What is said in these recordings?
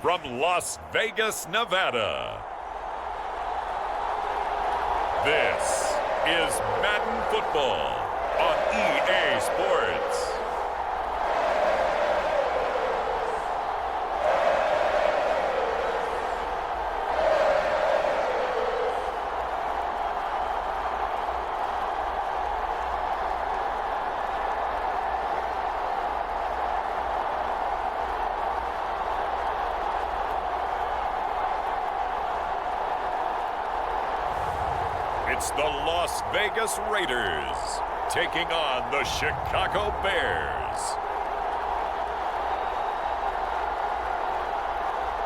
from Las Vegas, Nevada. This is Madden Football on EA Sports. It's the Las Vegas Raiders taking on the Chicago Bears.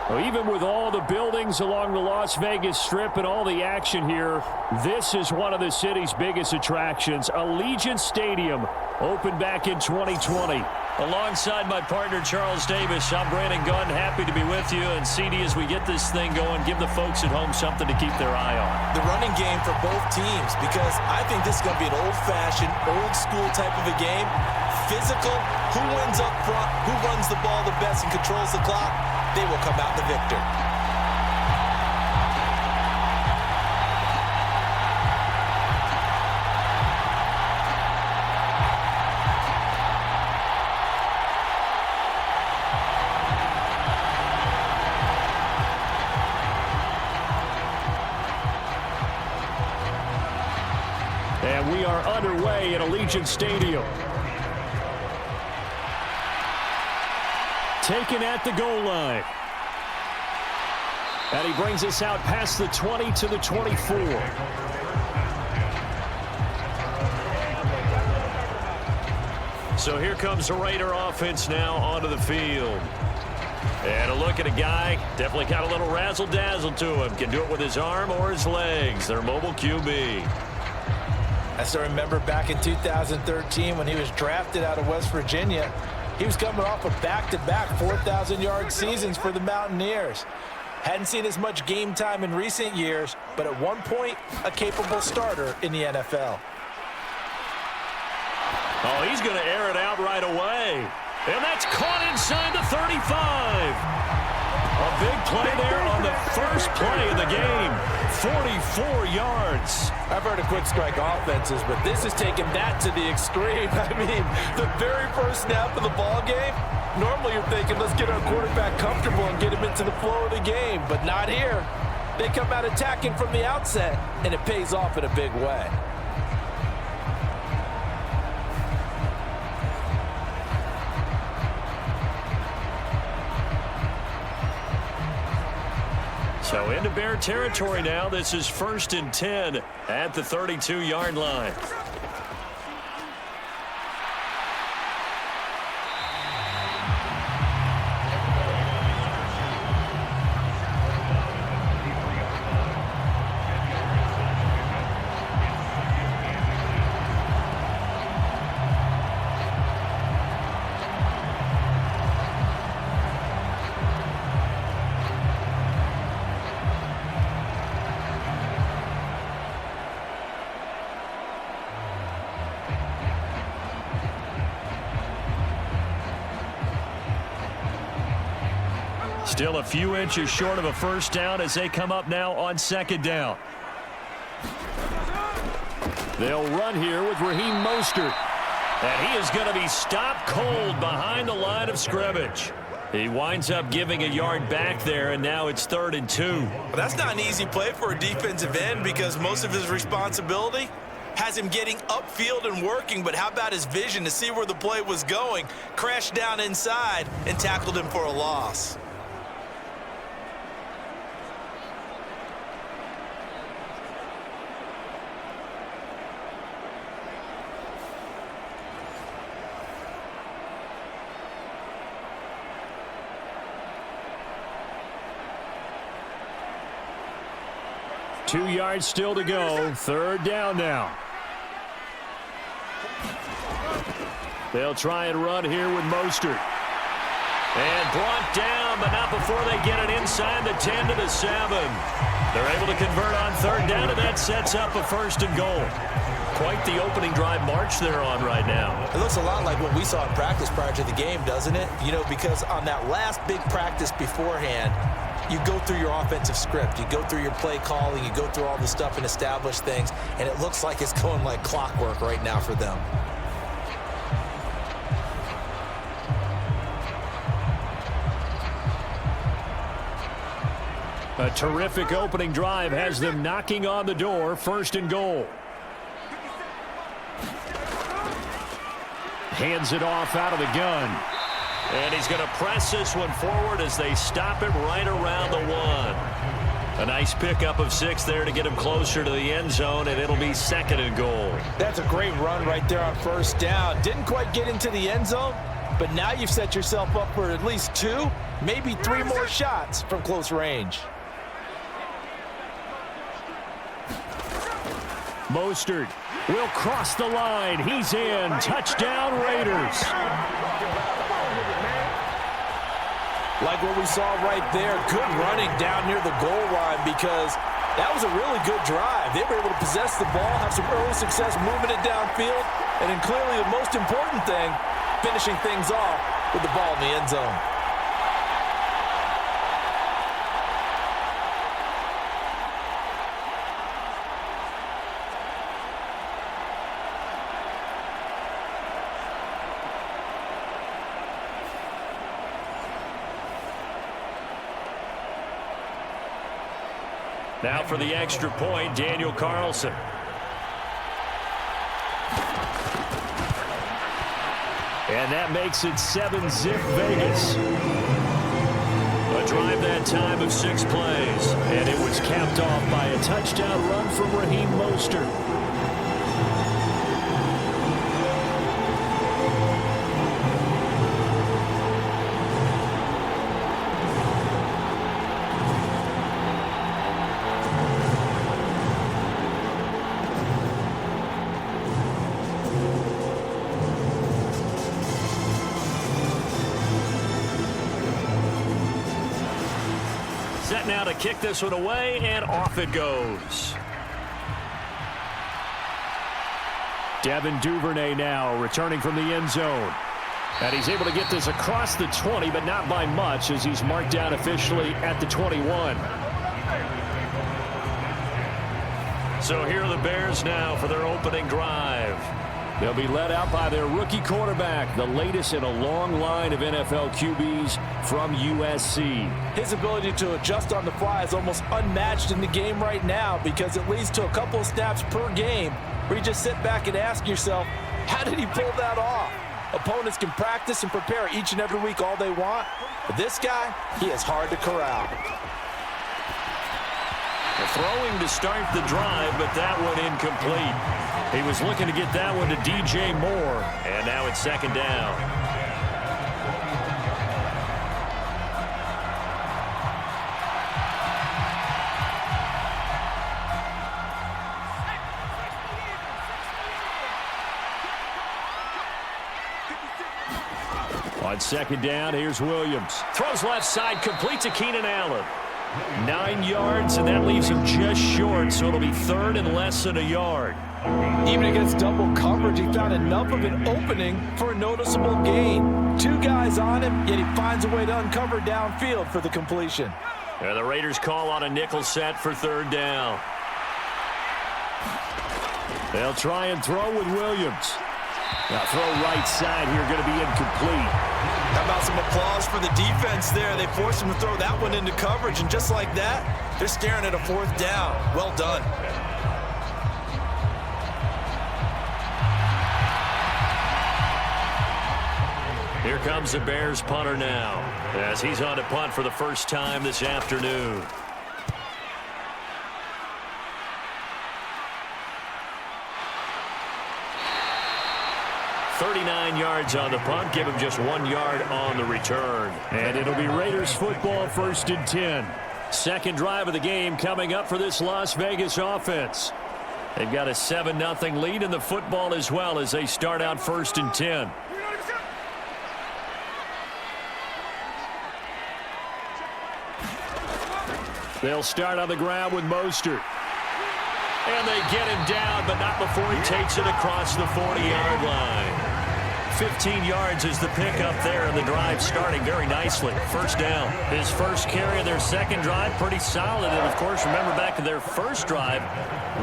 Well, even with all the buildings along the Las Vegas Strip and all the action here, this is one of the city's biggest attractions. Allegiant Stadium opened back in 2020. Alongside my partner, Charles Davis, I'm Brandon Gunn. Happy to be with you. And CD, as we get this thing going, give the folks at home something to keep their eye on. The running game for both teams, because I think this is going to be an old-fashioned, old-school type of a game. Physical, who wins up front, who runs the ball the best and controls the clock, they will come out the victor. And we are underway at Allegiant Stadium. Taken at the goal line. And he brings us out past the 20 to the 24. So here comes the Raider offense now onto the field. And a look at a guy, definitely got a little razzle-dazzle to him. Can do it with his arm or his legs. Their mobile QB. I still remember back in 2013 when he was drafted out of West Virginia. He was coming off of back-to-back 4,000-yard seasons for the Mountaineers. Hadn't seen as much game time in recent years, but at one point, a capable starter in the NFL. Oh, he's going to air it out right away. And that's caught inside the 35. A big play there on the first play of the game. 44 yards. I've heard of quick strike offenses, but this is taking that to the extreme. I mean, the very first snap of the ball game, normally you're thinking, let's get our quarterback comfortable and get him into the flow of the game, but not here. They come out attacking from the outset, and it pays off in a big way. So into Bear territory now. This is 1st and 10 at the 32-yard line. Still a few inches short of a first down as they come up now on 2nd down. They'll run here with Raheem Mostert. And he is going to be stopped cold behind the line of scrimmage. He winds up giving a yard back there, and now it's 3rd and 2. Well, that's not an easy play for a defensive end because most of his responsibility has him getting upfield and working, but how about his vision to see where the play was going, crashed down inside, and tackled him for a loss. Two yards still to go. 3rd down now. They'll try and run here with Mostert. And brought down, but not before they get it inside the 10 to the 7. They're able to convert on 3rd down, and that sets up a 1st and goal. quite the opening drive march they're on right now. It looks a lot like what we saw in practice prior to the game, doesn't it? You know, because on that last big practice beforehand, you go through your offensive script. You go through your play calling. You go through all the stuff and establish things. And it looks like it's going like clockwork right now for them. A terrific opening drive has them knocking on the door. 1st and goal. Hands it off out of the gun. And he's going to press this one forward as they stop him right around the 1. A nice pickup of 6 there to get him closer to the end zone, and it'll be 2nd and goal. That's a great run right there on 1st down. Didn't quite get into the end zone, but now you've set yourself up for at least 2, maybe 3 more shots from close range. Mostert will cross the line. He's in. Touchdown, Raiders. Like what we saw right there, good running down near the goal line because that was a really good drive. They were able to possess the ball, have some early success moving it downfield, and then clearly the most important thing, finishing things off with the ball in the end zone. Now for the extra point, Daniel Carlson. And that makes it 7-zip Vegas. A drive that time of 6 plays. And it was capped off by a touchdown run from Raheem Mostert. Set now to kick this one away, and off it goes. Devin Duvernay now returning from the end zone. And he's able to get this across the 20, but not by much as he's marked down officially at the 21. So here are the Bears now for their opening drive. They'll be led out by their rookie quarterback, the latest in a long line of NFL QBs from USC. His ability to adjust on the fly is almost unmatched in the game right now because it leads to a couple of snaps per game where you just sit back and ask yourself, how did he pull that off? Opponents can practice and prepare each and every week all they want, but this guy, he is hard to corral. Throwing to start the drive, but that one incomplete. He was looking to get that one to DJ Moore, and now it's 2nd down. On 2nd down, here's Williams. Throws left side, complete to Keenan Allen. 9 yards, and that leaves him just short, so it'll be 3rd and less than a yard. Even against double coverage, he found enough of an opening for a noticeable gain. 2 guys on him, yet he finds a way to uncover downfield for the completion. And the Raiders call on a nickel set for 3rd down. They'll try and throw with Williams. Now throw right side here, going to be incomplete. How about some applause for the defense there? They forced him to throw that one into coverage, and just like that, they're staring at a 4th down. Well done. Here comes the Bears punter now, as he's on to punt for the first time this afternoon. .39 yards on the punt, give him just 1 yard on the return. And it'll be Raiders football, 1st and 10. Second drive of the game coming up for this Las Vegas offense. They've got a 7-0 lead in the football as well as they start out 1st and 10. They'll start on the ground with Mostert. And they get him down, but not before he takes it across the 40-yard line. 15 yards is the pickup there, and the drive starting very nicely. First down. His first carry of their second drive, pretty solid. And, of course, remember back to their first drive,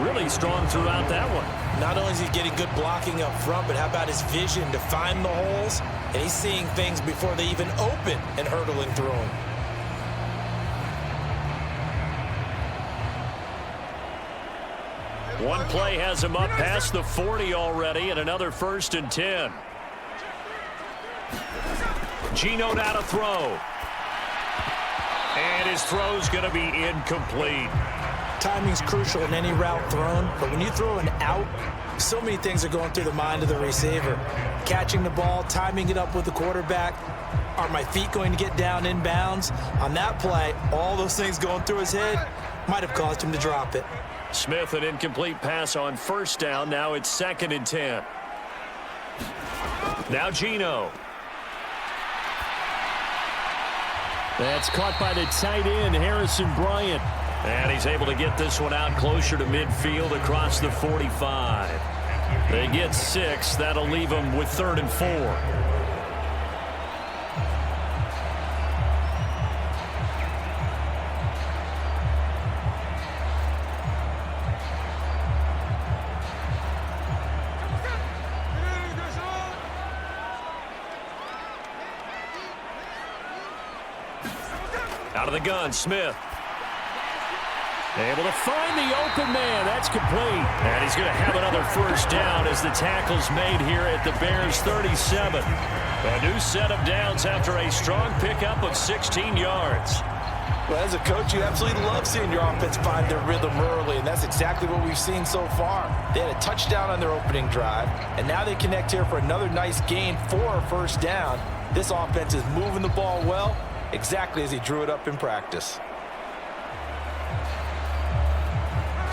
really strong throughout that one. Not only is he getting good blocking up front, but how about his vision to find the holes? And he's seeing things before they even open and hurdling through them. One play has him up past the 40 already, and another 1st and 10. Geno now to throw. And his throw's going to be incomplete. Timing's crucial in any route thrown, but when you throw an out, so many things are going through the mind of the receiver. Catching the ball, timing it up with the quarterback. Are my feet going to get down in bounds? On that play, all those things going through his head might have caused him to drop it. Smith, an incomplete pass on first down. Now it's 2nd and 10. Now Geno. That's caught by the tight end, Harrison Bryant. And he's able to get this one out closer to midfield across the 45. They get 6. That'll leave them with 3rd and 4. Out of the gun, Smith. Able to find the open man. That's complete. And he's going to have another first down as the tackle's made here at the Bears' 37. A new set of downs after a strong pickup of 16 yards. Well, as a coach, you absolutely love seeing your offense find their rhythm early, and that's exactly what we've seen so far. They had a touchdown on their opening drive, and now they connect here for another nice gain for a first down. This offense is moving the ball well, exactly as he drew it up in practice.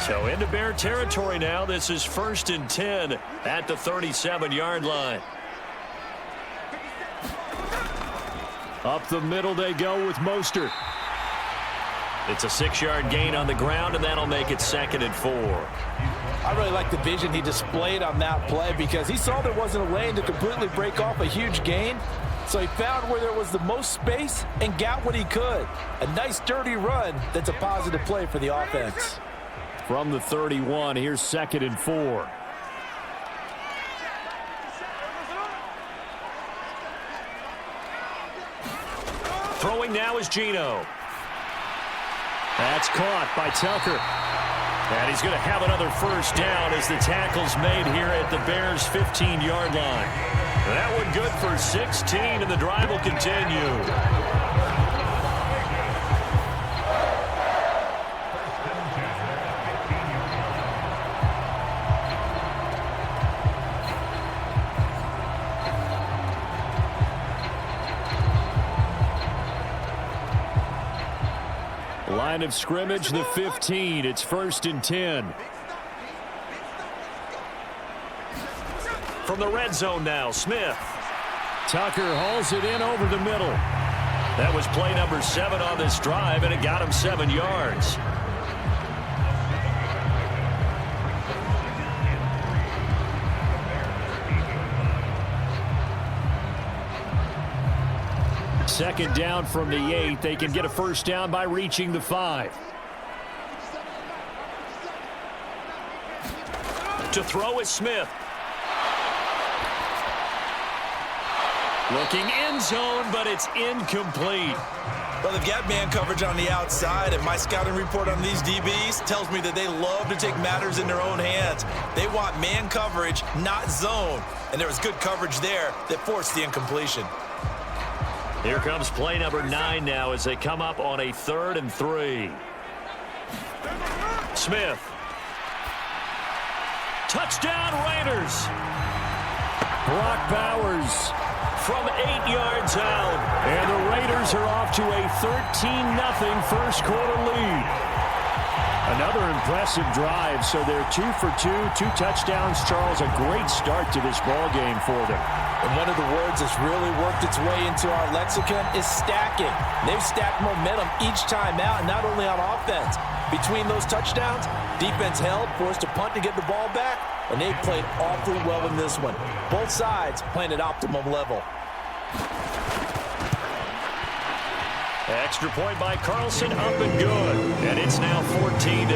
So into Bear territory now. This is 1st and 10 at the 37-yard line. Up the middle they go with Mostert. It's a 6-yard gain on the ground, and that'll make it 2nd and 4. I really like the vision he displayed on that play because he saw there wasn't a lane to completely break off a huge gain. So he found where there was the most space and got what he could. A nice, dirty run that's a positive play for the offense. From the 31, here's 2nd and 4. Throwing now is Geno. That's caught by Tucker. And he's going to have another first down as the tackle's made here at the Bears' 15-yard line. That one good for 16, and the drive will continue. Line of scrimmage, the 15. It's 1st and 10. From the red zone now, Smith. Tucker hauls it in over the middle. That was play number 7 on this drive, and it got him 7 yards. Second down from the 8. They can get a first down by reaching the 5. To throw is Smith. Looking end zone, but it's incomplete. Well, they've got man coverage on the outside, and my scouting report on these DBs tells me that they love to take matters in their own hands. They want man coverage, not zone. And there was good coverage there that forced the incompletion. Here comes play number 9 now as they come up on a 3rd and 3. Smith. Touchdown Raiders. Brock Bowers from 8 yards out. And the Raiders are off to a 13-0 first quarter lead. Another impressive drive, so they're 2 for 2, 2 touchdowns. Charles, a great start to this ball game for them. And one of the words that's really worked its way into our lexicon is stacking. They've stacked momentum each time out, and not only on offense. Between those touchdowns, defense held, forced a punt to get the ball back, and they played awfully well in this one. Both sides playing at optimum level. Extra point by Carlson, up and good. And it's now 14-0.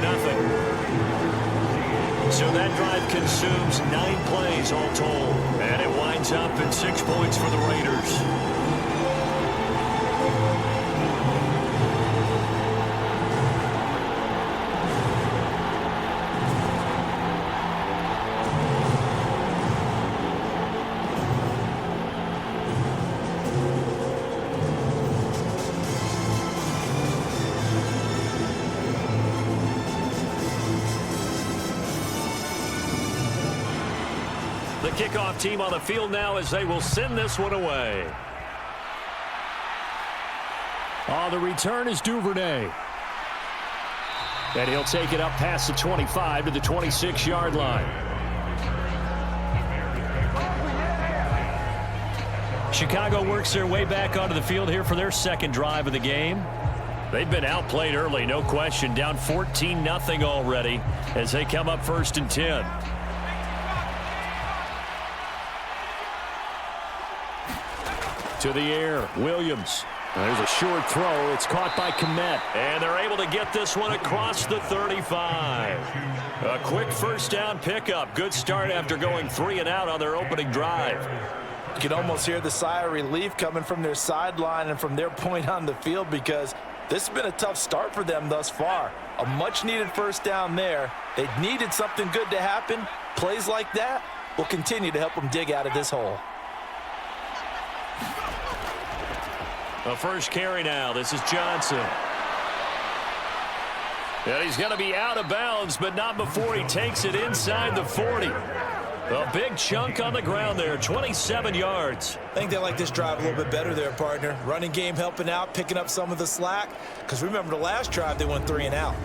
So that drive consumes 9 plays all told. And it winds up in 6 points for the Raiders. The kickoff team on the field now as they will send this one away. On the return is Duvernay. And he'll take it up past the 25 to the 26-yard line. Chicago works their way back onto the field here for their second drive of the game. They've been outplayed early, no question. Down 14-0 already as they come up 1st and 10. To the air, Williams. There's a short throw. It's caught by Kmet. And they're able to get this one across the 35. A quick first down pickup. Good start after going 3 and out on their opening drive. You can almost hear the sigh of relief coming from their sideline and from their point on the field, because this has been a tough start for them thus far. A much-needed first down there. They needed something good to happen. Plays like that will continue to help them dig out of this hole. The first carry now. This is Johnson. And he's going to be out of bounds, but not before he takes it inside the 40. A big chunk on the ground there, 27 yards. I think they like this drive a little bit better there, partner. Running game helping out, picking up some of the slack. Because remember, the last drive, they went 3 and out.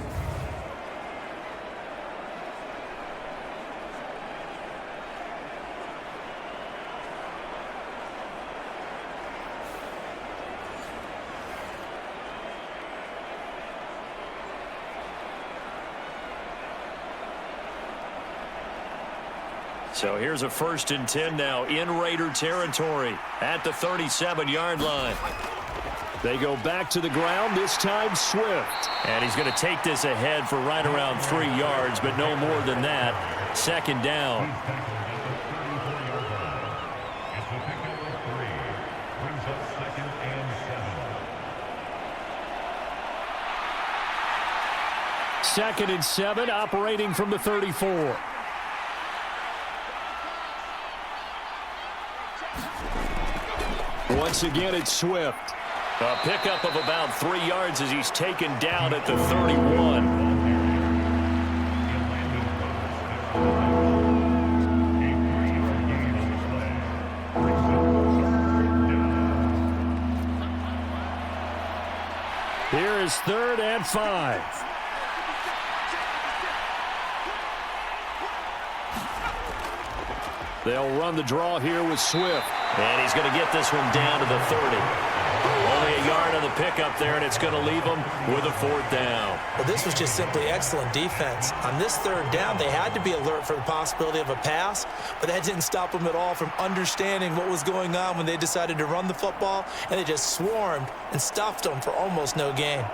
So here's a 1st and 10 now in Raider territory at the 37-yard line. They go back to the ground, this time Swift. And he's going to take this ahead for right around 3 yards, but no more than that. 2nd down. Second and 7, operating from the 34. Once again, it's Swift. A pickup of about 3 yards as he's taken down at the 31. Here is 3rd and 5. They'll run the draw here with Swift. And he's going to get this one down to the 30. Only a yard on the pickup there, and it's going to leave him with a 4th down. Well, this was just simply excellent defense. On this 3rd down, they had to be alert for the possibility of a pass, but that didn't stop them at all from understanding what was going on when they decided to run the football, and they just swarmed and stuffed them for almost no gain.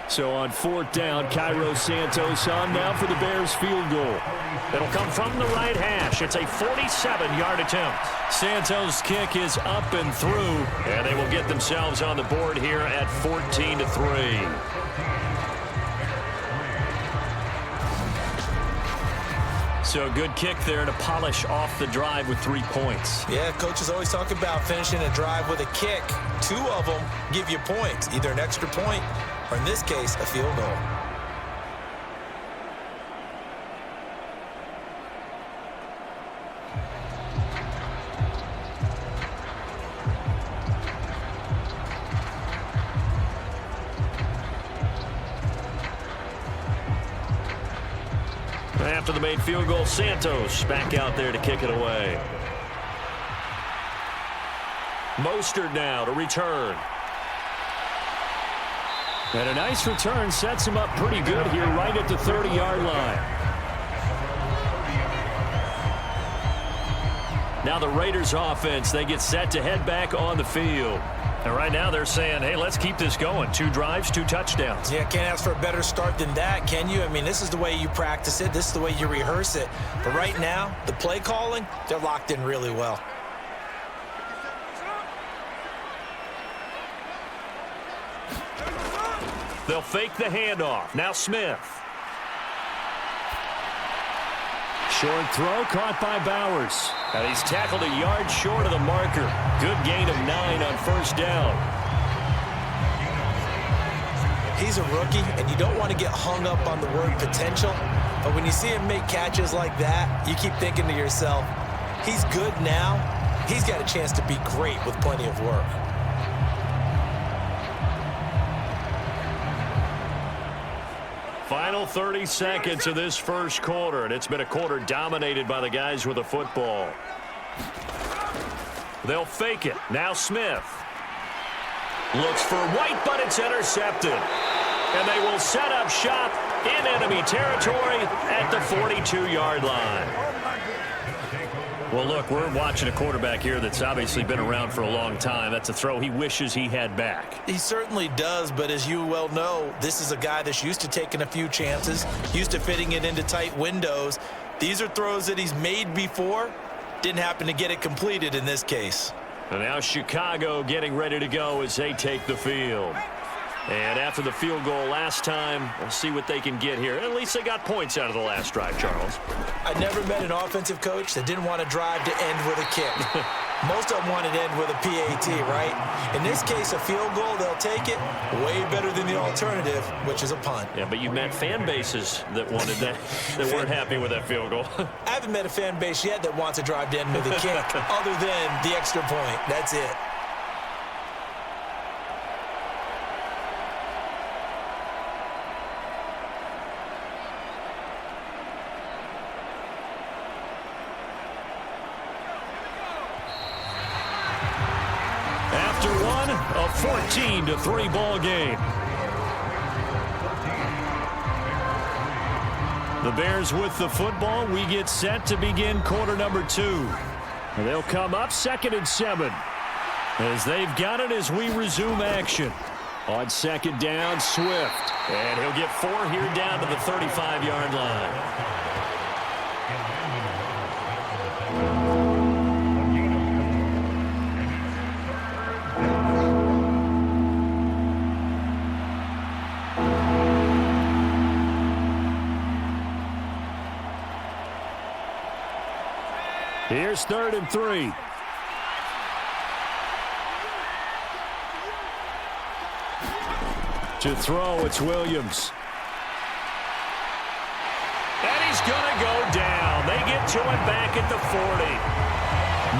So on 4th down, Cairo Santos on now for the Bears field goal. It'll come from the right hash. It's a 47-yard attempt. Santos' kick is up and through, and they will get themselves on the board here at 14-3. So a good kick there to polish off the drive with 3 points. Yeah, coaches always talk about finishing a drive with a kick. 2 of them give you points, either an extra point or, in this case, a field goal. after the made field goal, Santos back out there to kick it away. Mostert now to return. And a nice return sets him up pretty good here right at the 30-yard line. Now the Raiders offense, they get set to head back on the field. And right now they're saying, hey, let's keep this going. 2 drives, 2 touchdowns. Yeah, can't ask for a better start than that, can you? I mean, this is the way you practice it. This is the way you rehearse it. But right now, the play calling, they're locked in really well. They'll fake the handoff. Now Smith. Short throw caught by Bowers. And he's tackled a yard short of the marker. Good gain of 9 on first down. He's a rookie, and you don't want to get hung up on the word potential. But when you see him make catches like that, you keep thinking to yourself, he's good now. He's got a chance to be great with plenty of work. Final 30 seconds of this first quarter, and it's been a quarter dominated by the guys with the football. They'll fake it. Now Smith. Looks for White, but it's intercepted. And they will set up shop in enemy territory at the 42-yard line. Well, look, we're watching a quarterback here that's obviously been around for a long time. That's a throw he wishes he had back. He certainly does, but as you well know, this is a guy that's used to taking a few chances, used to fitting it into tight windows. These are throws that he's made before. Didn't happen to get it completed in this case. And now Chicago getting ready to go as they take the field. And after the field goal last time, we'll see what they can get here. At least they got points out of the last drive, Charles. I never met an offensive coach that didn't want to drive to end with a kick. Most of them wanted to end with a PAT, right? In this case, a field goal, they'll take it. Way better than the alternative, which is a punt. Yeah, but you met fan bases that wanted that, that weren't happy with that field goal. I haven't met a fan base yet that wants to drive to end with a kick, other than the extra point. That's it. A 14-3 ball game. The Bears with the football. We get set to begin quarter number 2. And they'll come up 2nd and 7 as they've got it as we resume action. On 2nd down, Swift. And he'll get 4 here down to the 35-yard line. Here's 3rd and 3. To throw, it's Williams. And he's going to go down. They get to him back at the 40.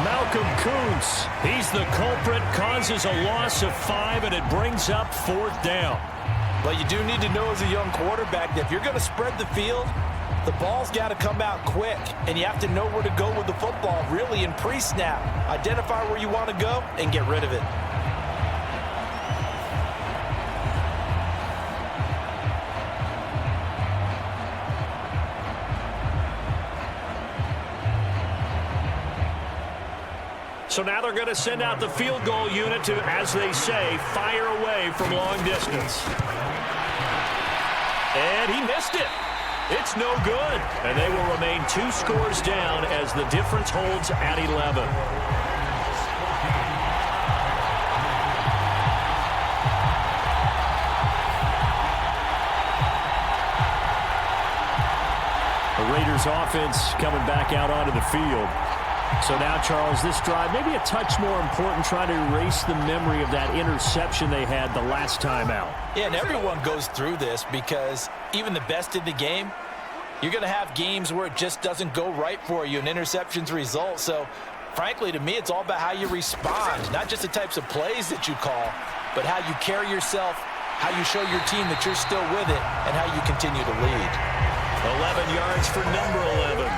Malcolm Kuntz, he's the culprit, causes a loss of 5, and it brings up 4th down. But you do need to know as a young quarterback that if you're going to spread the field, the ball's got to come out quick, and you have to know where to go with the football really in pre-snap. Identify where you want to go and get rid of it. So now they're going to send out the field goal unit to, as they say, fire away from long distance. And he missed it. It's no good. And they will remain 2 scores down as the difference holds at 11. The Raiders offense coming back out onto the field. So now, Charles, this drive maybe a touch more important, trying to erase the memory of that interception they had the last time out. Yeah, and everyone goes through this because even the best in the game, you're going to have games where it just doesn't go right for you and interceptions result. So, frankly, to me, it's all about how you respond, not just the types of plays that you call, but how you carry yourself, how you show your team that you're still with it, and how you continue to lead. 11 yards for number 11.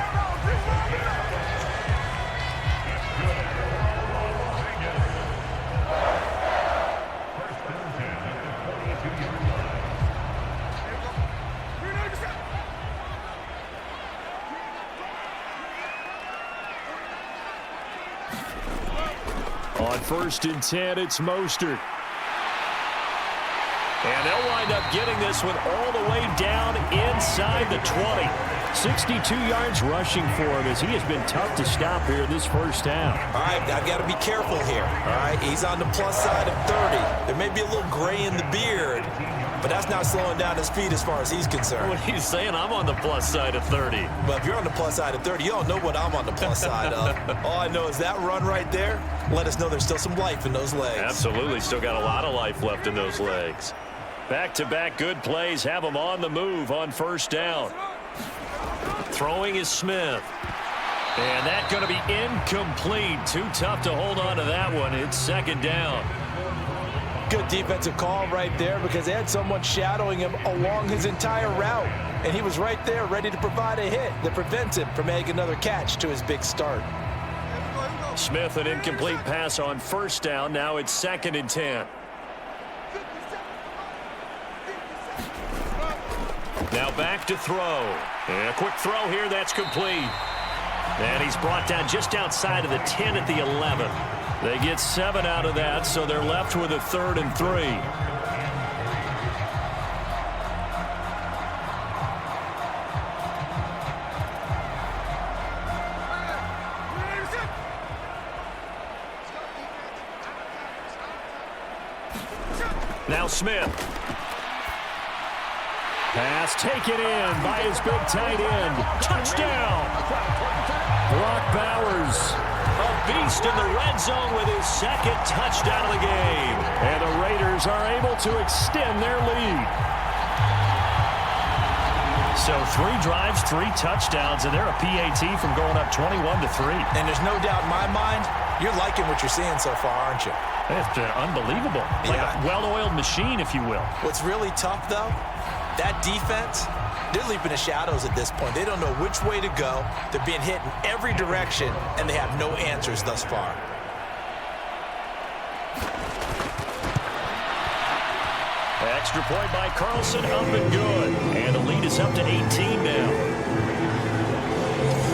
On 1st and 10, it's Mostert. And they'll wind up getting this one all the way down inside the 20. 62 yards rushing for him as he has been tough to stop here in this first half. All right, I've got to be careful here. All right, he's on the plus side of 30. There may be a little gray in the beard, but that's not slowing down his speed as far as he's concerned. What he's saying, I'm on the plus side of 30. Well, if you're on the plus side of 30, you don't know what I'm on the plus side of. All I know is that run right there let us know there's still some life in those legs. Absolutely, still got a lot of life left in those legs. Back-to-back good plays have him on the move on 1st down. Throwing is Smith. And that's going to be incomplete. Too tough to hold on to that one. It's 2nd down. Good defensive call right there because they had someone shadowing him along his entire route. And he was right there ready to provide a hit that prevents him from making another catch to his big start. Smith, an incomplete pass on 1st down. Now it's 2nd and 10. Now back to throw. And a quick throw here. That's complete. And he's brought down just outside of the 10 at the 11. They get 7 out of that, so they're left with a 3rd and 3. Now Smith. Pass taken in by his big tight end. Touchdown! Brock Bowers. A beast in the red zone with his 2nd touchdown of the game. And the Raiders are able to extend their lead. So 3 drives, 3 touchdowns, and they're a PAT from going up 21-3. And there's no doubt in my mind, you're liking what you're seeing so far, aren't you? It's been unbelievable. Like a well-oiled machine, if you will. What's really tough, though, that defense, they're leaping the shadows at this point. They don't know which way to go. They're being hit in every direction, and they have no answers thus far. Extra point by Carlson, up and good. And the lead is up to 18 now.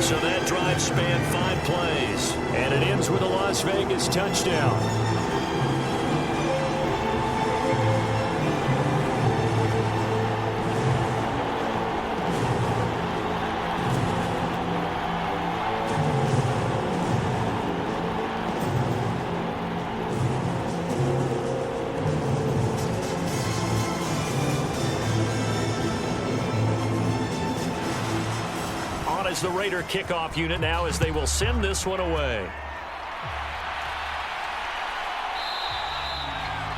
So that drive spanned 5 plays. And it ends with a Las Vegas touchdown. As the Raider kickoff unit now as they will send this one away.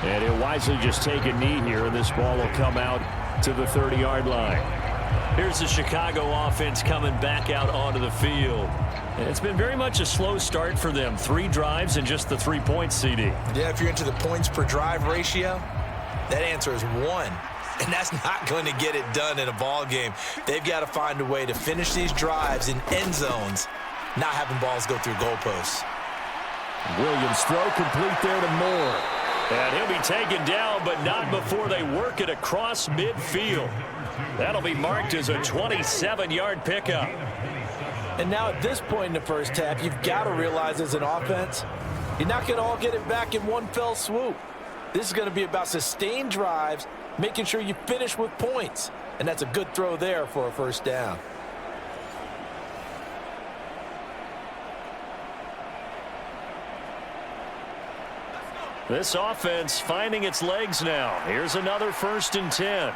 And he'll wisely just take a knee here, and this ball will come out to the 30-yard line. Here's the Chicago offense coming back out onto the field. And it's been very much a slow start for them. 3 drives and just the 3 points, CD. Yeah, if you're into the points per drive ratio, that answer is 1. And that's not going to get it done in a ball game. They've got to find a way to finish these drives in end zones, not having balls go through goalposts. Williams throw complete there to Moore. And he'll be taken down, but not before they work it across midfield. That'll be marked as a 27-yard pickup. And now at this point in the first half, you've got to realize as an offense, you're not going to all get it back in one fell swoop. This is going to be about sustained drives, making sure you finish with points. And that's a good throw there for a 1st down. This offense finding its legs now. Here's another 1st and 10.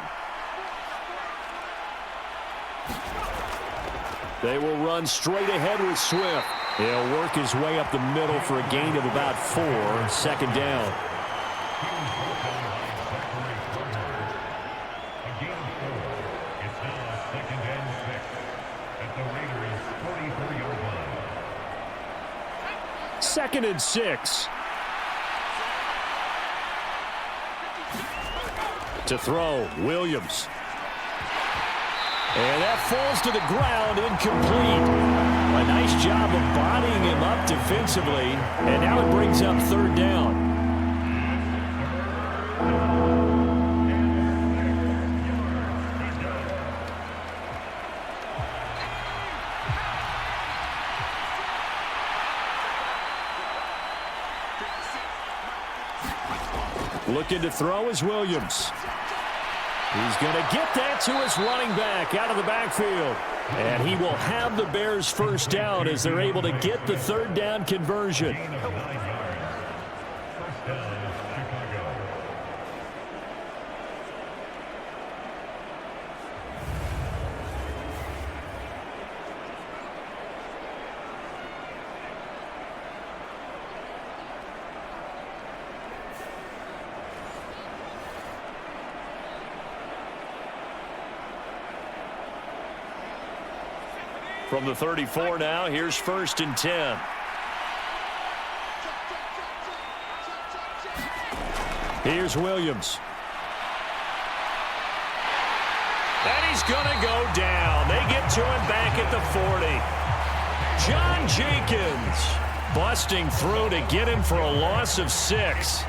They will run straight ahead with Swift. He'll work his way up the middle for a gain of about 4. 2nd down. Second and 6. To throw, Williams. And that falls to the ground, incomplete. A nice job of bodying him up defensively, and now it brings up third down. Looking to throw is Williams. He's going to get that to his running back out of the backfield. And he will have the Bears first down as they're able to get the third down conversion. From the 34 now, here's 1st and 10. Here's Williams. And he's going to go down. They get to him back at the 40. John Jenkins busting through to get him for a loss of 6.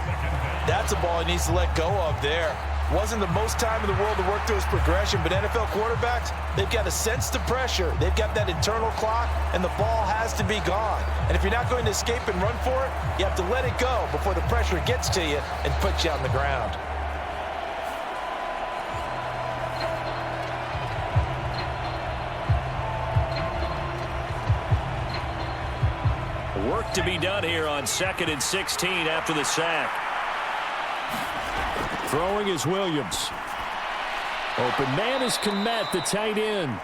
That's a ball he needs to let go of there. Wasn't the most time in the world to work through his progression, but NFL quarterbacks, they've got to sense the pressure. They've got that internal clock, and the ball has to be gone. And if you're not going to escape and run for it, you have to let it go before the pressure gets to you and puts you on the ground. Work to be done here on 2nd and 16 after the sack. Throwing is Williams. Open man is Kmet, the tight end.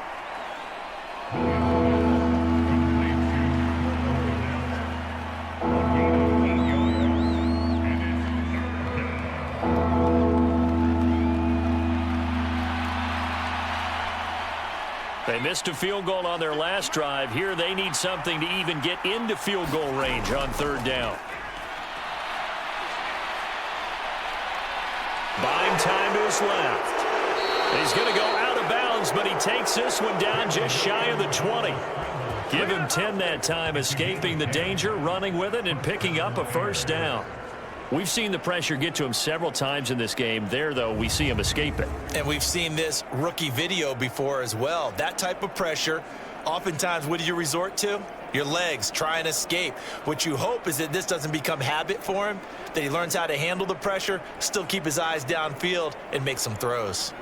They missed a field goal on their last drive. Here they need something to even get into field goal range on 3rd down. Buying time to his left. He's going to go out of bounds, but he takes this one down just shy of the 20. Give him 10 that time, escaping the danger, running with it, and picking up a first down. We've seen the pressure get to him several times in this game. There, though, we see him escape it. And we've seen this rookie video before as well. That type of pressure, oftentimes, what do you resort to? Your legs, try and escape. What you hope is that this doesn't become habit for him, that he learns how to handle the pressure, still keep his eyes downfield, and make some throws.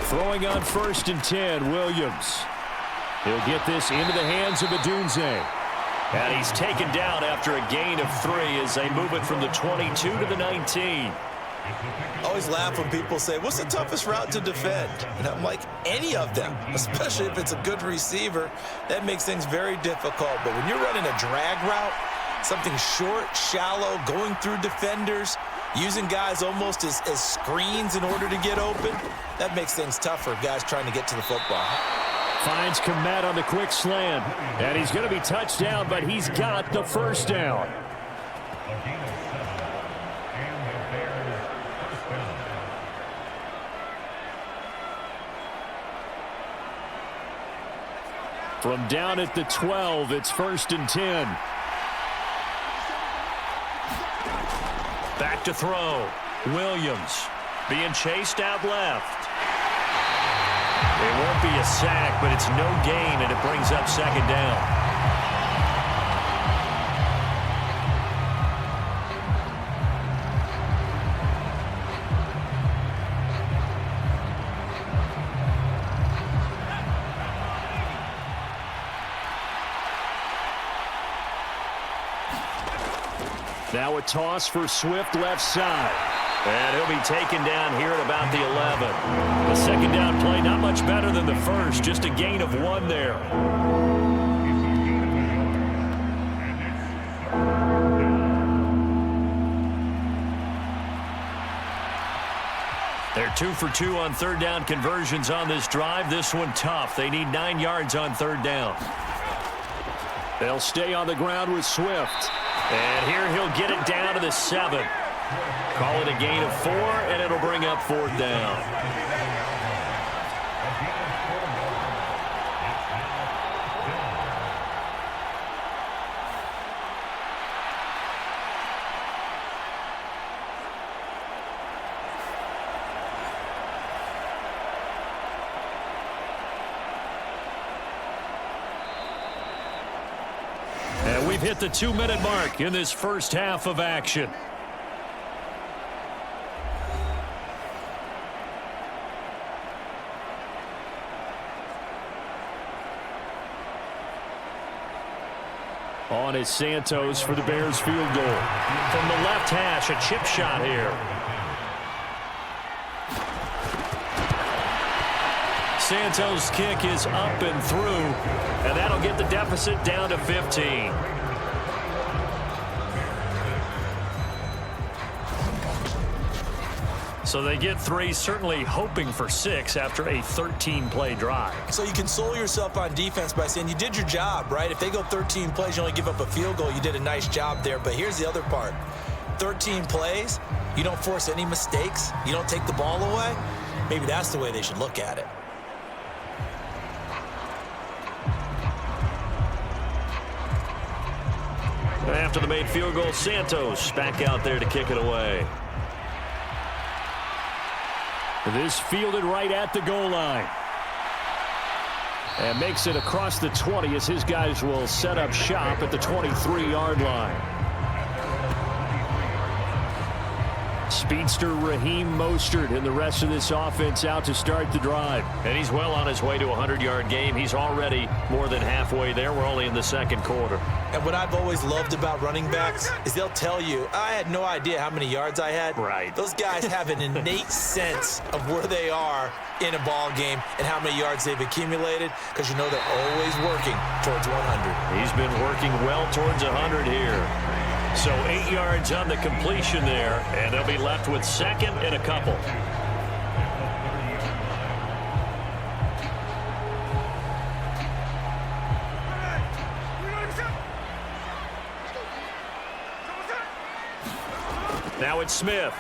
Throwing on 1st and 10, Williams. He'll get this into the hands of Adunze. And he's taken down after a gain of 3 as they move it from the 22 to the 19. Always laugh when people say, what's the toughest route to defend? And I'm like, any of them, especially if it's a good receiver. That makes things very difficult. But when you're running a drag route, something short, shallow, going through defenders, using guys almost as screens in order to get open, that makes things tougher, guys trying to get to the football. Finds Kmet on the quick slant. And he's going to be touched down, but he's got the first down. From down at the 12, it's 1st and 10. Back to throw. Williams being chased out left. It won't be a sack, but it's no gain, and it brings up 2nd down. Now a toss for Swift left side. And he'll be taken down here at about the 11. The 2nd down play not much better than the first, just a gain of 1 there. They're 2 for 2 on third down conversions on this drive. This one tough. They need 9 yards on third down. They'll stay on the ground with Swift. And here he'll get it down to the 7. Call it a gain of 4, and it'll bring up fourth down. And we've hit the 2-minute mark in this first half of action. On is Santos for the Bears field goal. From the left hash, a chip shot here. Santos' kick is up and through, and that'll get the deficit down to 15. So they get 3, certainly hoping for 6 after a 13-play drive. So you console yourself on defense by saying you did your job, right? If they go 13 plays, you only give up a field goal, you did a nice job there. But here's the other part. 13 plays, you don't force any mistakes, you don't take the ball away. Maybe that's the way they should look at it. After the made field goal, Santos back out there to kick it away. This fielded right at the goal line. And makes it across the 20 as his guys will set up shop at the 23-yard line. Speedster Raheem Mostert and the rest of this offense out to start the drive. And he's well on his way to a 100-yard game. He's already more than halfway there. We're only in the second quarter. And what I've always loved about running backs is they'll tell you, I had no idea how many yards I had. Right. Those guys have an innate sense of where they are in a ball game and how many yards they've accumulated, because you know they're always working towards 100. He's been working well towards 100 here. So 8 yards on the completion there, and they'll be left with second and a couple. Now it's Smith.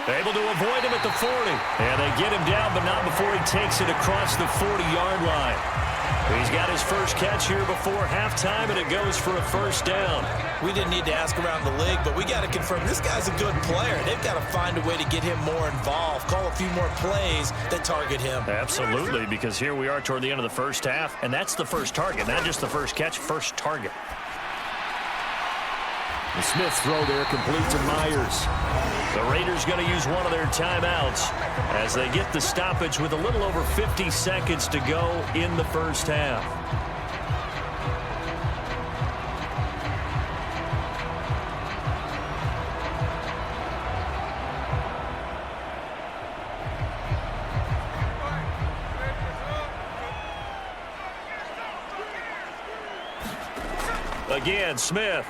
Able to avoid him at the 40. And they get him down, but not before he takes it across the 40-yard line. He's got his first catch here before halftime, and it goes for a first down. We didn't need to ask around the league, but we got to confirm this guy's a good player. They've got to find a way to get him more involved, call a few more plays that target him. Absolutely, because here we are toward the end of the first half, and that's the first target, not just the first catch, first target. The Smith throw there complete to Myers. The Raiders going to use one of their timeouts as they get the stoppage with a little over 50 seconds to go in the first half. Again, Smith.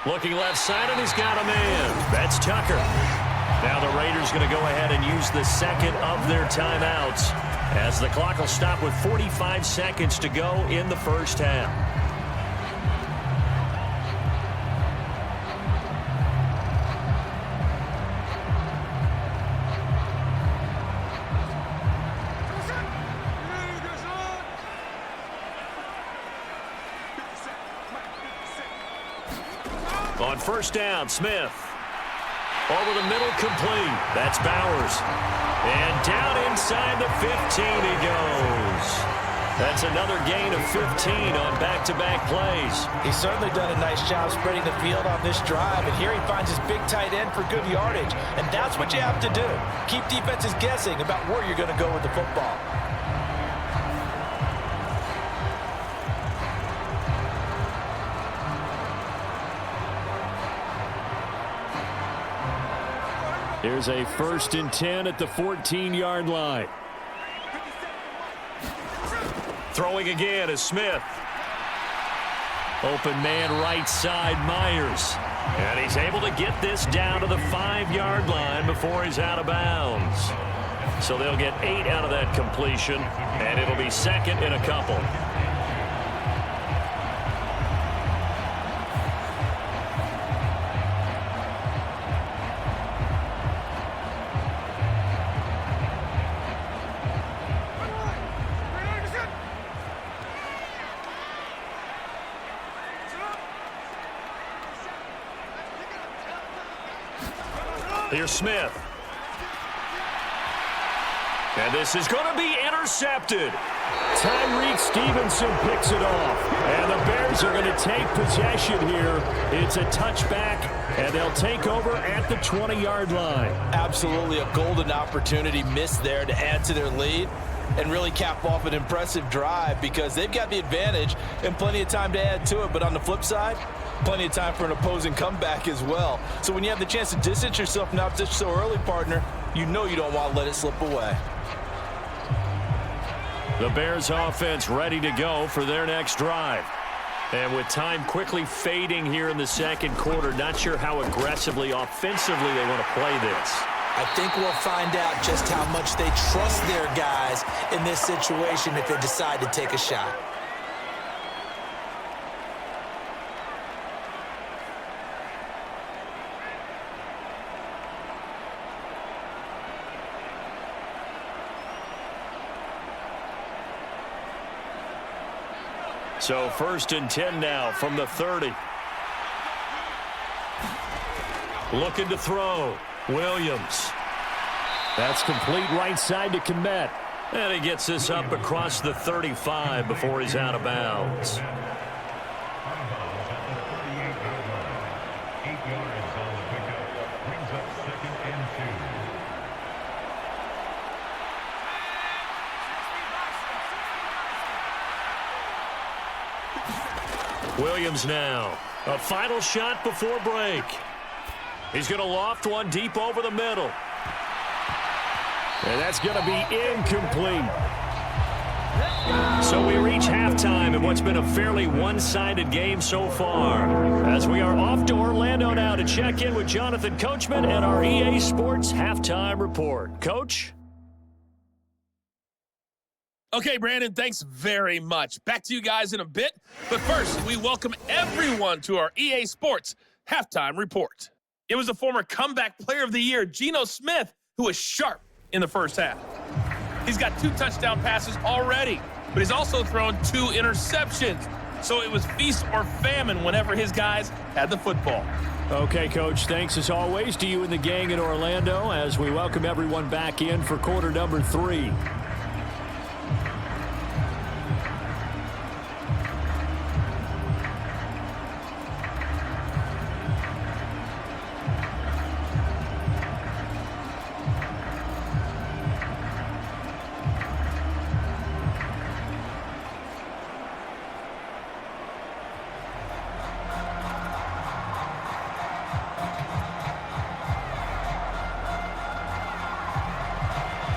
Looking left side, and he's got a man. That's Tucker. Now the Raiders going to go ahead and use the second of their timeouts as the clock will stop with 45 seconds to go in the first half. On first down, Smith. Over the middle, complete. That's Bowers. And down inside the 15 he goes. That's another gain of 15 on back-to-back plays. He's certainly done a nice job spreading the field on this drive, and here he finds his big tight end for good yardage. And that's what you have to do. Keep defenses guessing about where you're going to go with the football. Here's a 1st and 10 at the 14-yard line. Throwing again is Smith. Open man right side, Myers. And he's able to get this down to the 5-yard line before he's out of bounds. So they'll get 8 out of that completion, and it'll be second and a couple. Here's Smith. And this is going to be intercepted. Tyreek Stevenson picks it off. And the Bears are going to take possession here. It's a touchback, and they'll take over at the 20-yard line. Absolutely a golden opportunity missed there to add to their lead and really cap off an impressive drive because they've got the advantage and plenty of time to add to it. But on the flip side, plenty of time for an opposing comeback as well. So when you have the chance to distance yourself from opposition so early, partner, you know you don't want to let it slip away. The Bears offense ready to go for their next drive. And with time quickly fading here in the second quarter, not sure how aggressively, offensively they want to play this. I think we'll find out just how much they trust their guys in this situation if they decide to take a shot. So 1st and 10 now from the 30. Looking to throw. Williams. That's complete right side to Kmet. And he gets this up across the 35 before he's out of bounds. Williams now. A final shot before break. He's going to loft one deep over the middle. And that's going to be incomplete. So we reach halftime in what's been a fairly one-sided game so far. As we are off to Orlando now to check in with Jonathan Coachman and our EA Sports Halftime Report. Coach? Okay, Brandon, thanks very much. Back to you guys in a bit. But first, we welcome everyone to our EA Sports Halftime Report. It was the former comeback player of the year, Geno Smith, who was sharp in the first half. He's got 2 touchdown passes already, but he's also thrown 2 interceptions. So it was feast or famine whenever his guys had the football. Okay, Coach, thanks as always to you and the gang in Orlando as we welcome everyone back in for quarter number 3.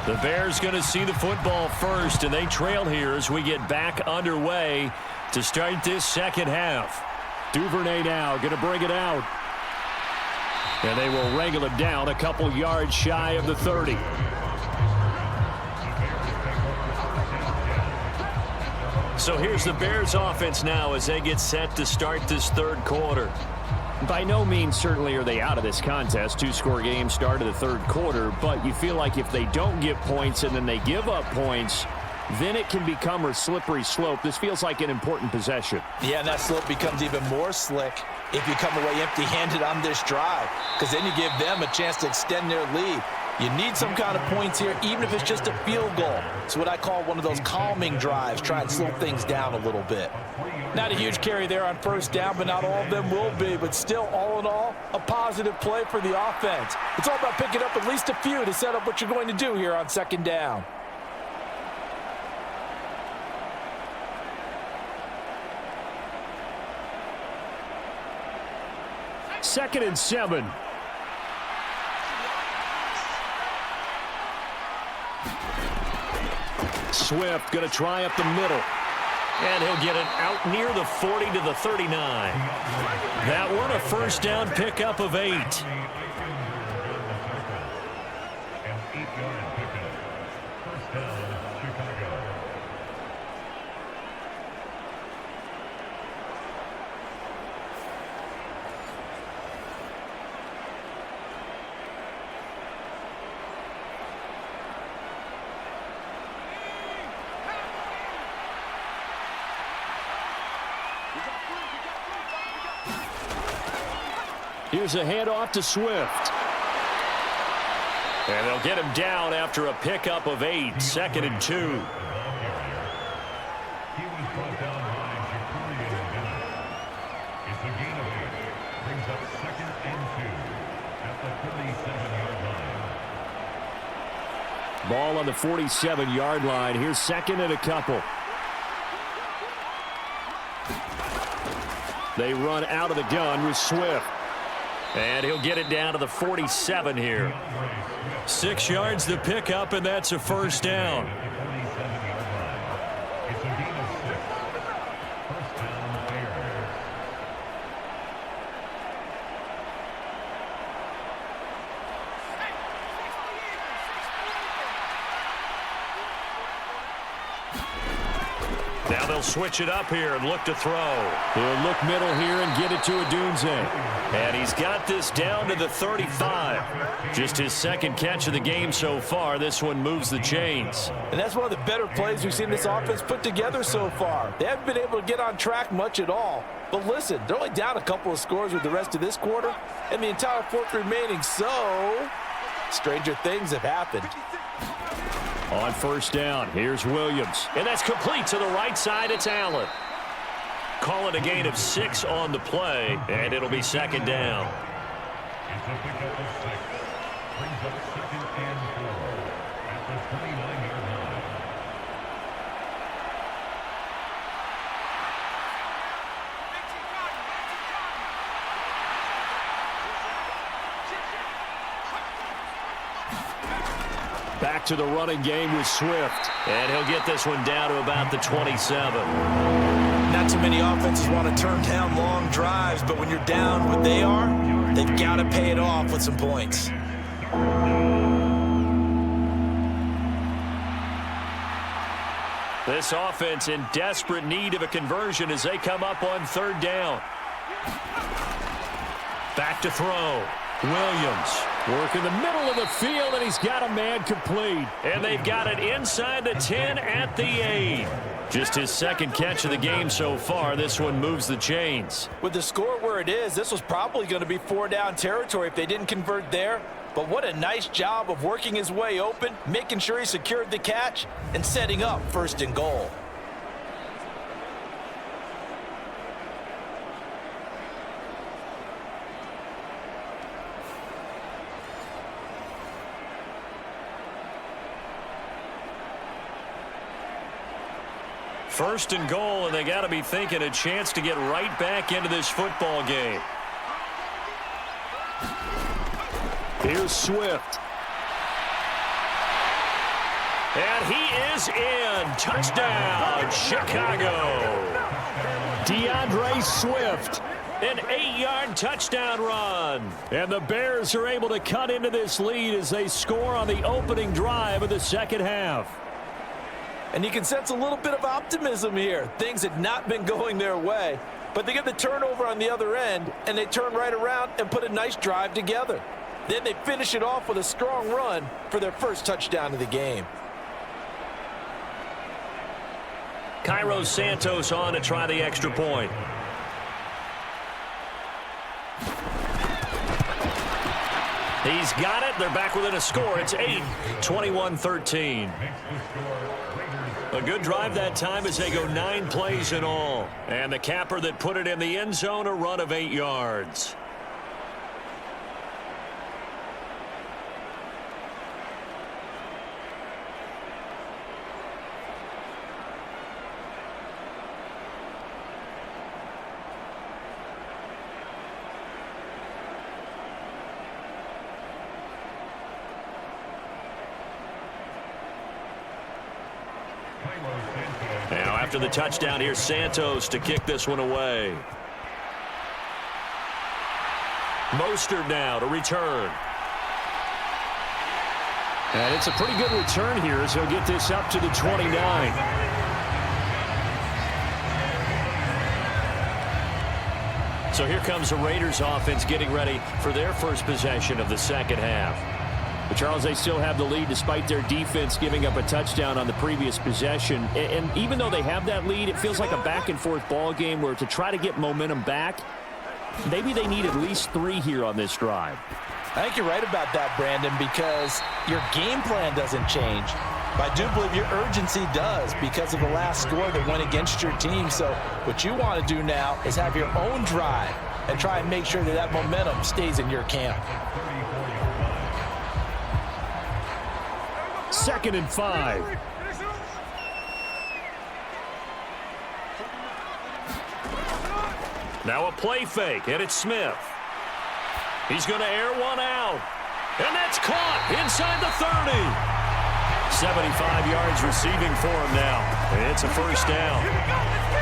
The Bears going to see the football first, and they trail here as we get back underway to start this second half. Duvernay now going to bring it out. And they will wrangle it down a couple yards shy of the 30. So here's the Bears offense now as they get set to start this third quarter. By no means certainly are they out of this contest. 2-score game start of the third quarter, but you feel like if they don't get points and then they give up points, then it can become a slippery slope. This feels like an important possession. Yeah, and that slope becomes even more slick if you come away empty-handed on this drive, because then you give them a chance to extend their lead. You need some kind of points here, even if it's just a field goal. It's what I call one of those calming drives, try and slow things down a little bit. Not a huge carry there on first down, but not all of them will be. But still, all in all, a positive play for the offense. It's all about picking up at least a few to set up what you're going to do here on second down. Second and 7. Swift going to try up the middle. And he'll get it out near the 40 to the 39. That one a first down pickup of 8. Here's a handoff to Swift. And they'll get him down after a pickup of 8, 2nd and 2. Ball on the 47-yard line. Here's 2nd and a couple. They run out of the gun with Swift. And he'll get it down to the 47 here. 6 yards to pick up, and that's a first down. Now they'll switch it up here and look to throw. He'll look middle here and get it to Odunze. And he's got this down to the 35. Just his 2nd catch of the game so far. This one moves the chains. And that's one of the better plays we've seen this offense put together so far. They haven't been able to get on track much at all. But listen, they're only down a couple of scores with the rest of this quarter and the entire 4th remaining, so stranger things have happened. On first down, here's Williams. And that's complete to the right side. It's Allen. Call it a gain of 6 on the play, and it'll be 2nd down. It's a pickup of 6. Brings up 2nd and 4 at the 29-yard line. Back to the running game with Swift. And he'll get this one down to about the 27. Not too many offenses want to turn down long drives, but when you're down what they are, they've got to pay it off with some points. This offense in desperate need of a conversion as they come up on 3rd down. Back to throw. Williams. Work in the middle of the field, and he's got a man complete. And they've got it inside the 10 at the 8. Just his 2nd catch of the game so far. This one moves the chains. With the score where it is, this was probably going to be 4-down territory if they didn't convert there. But what a nice job of working his way open, making sure he secured the catch, and setting up 1st and goal. First and goal, and they got to be thinking a chance to get right back into this football game. Here's Swift. And he is in. Touchdown, Chicago. DeAndre Swift. An 8-yard touchdown run. And the Bears are able to cut into this lead as they score on the opening drive of the 2nd half. And you can sense a little bit of optimism here. Things had not been going their way, but they get the turnover on the other end, and they turn right around and put a nice drive together. Then they finish it off with a strong run for their 1st touchdown of the game. Cairo Santos on to try the extra point. He's got it. They're back within a score. It's 8, 21-13. A good drive that time as they go 9 plays in all. And the capper that put it in the end zone, a run of 8 yards. Now after the touchdown, here's Santos to kick this one away. Mostert now to return. And it's a pretty good return here as he'll get this up to the 29. So here comes the Raiders offense getting ready for their first possession of the second half. But Charles, they still have the lead despite their defense giving up a touchdown on the previous possession. And even though they have that lead, it feels like a back-and-forth ball game where to try to get momentum back, maybe they need at least 3 here on this drive. I think you're right about that, Brandon, because your game plan doesn't change. But I do believe your urgency does because of the last score that went against your team. So what you want to do now is have your own drive and try and make sure that that momentum stays in your camp. 2nd and 5. Now a play fake, and it's Smith. He's going to air one out. And that's caught inside the 30. 75 yards receiving for him now. It's a first down.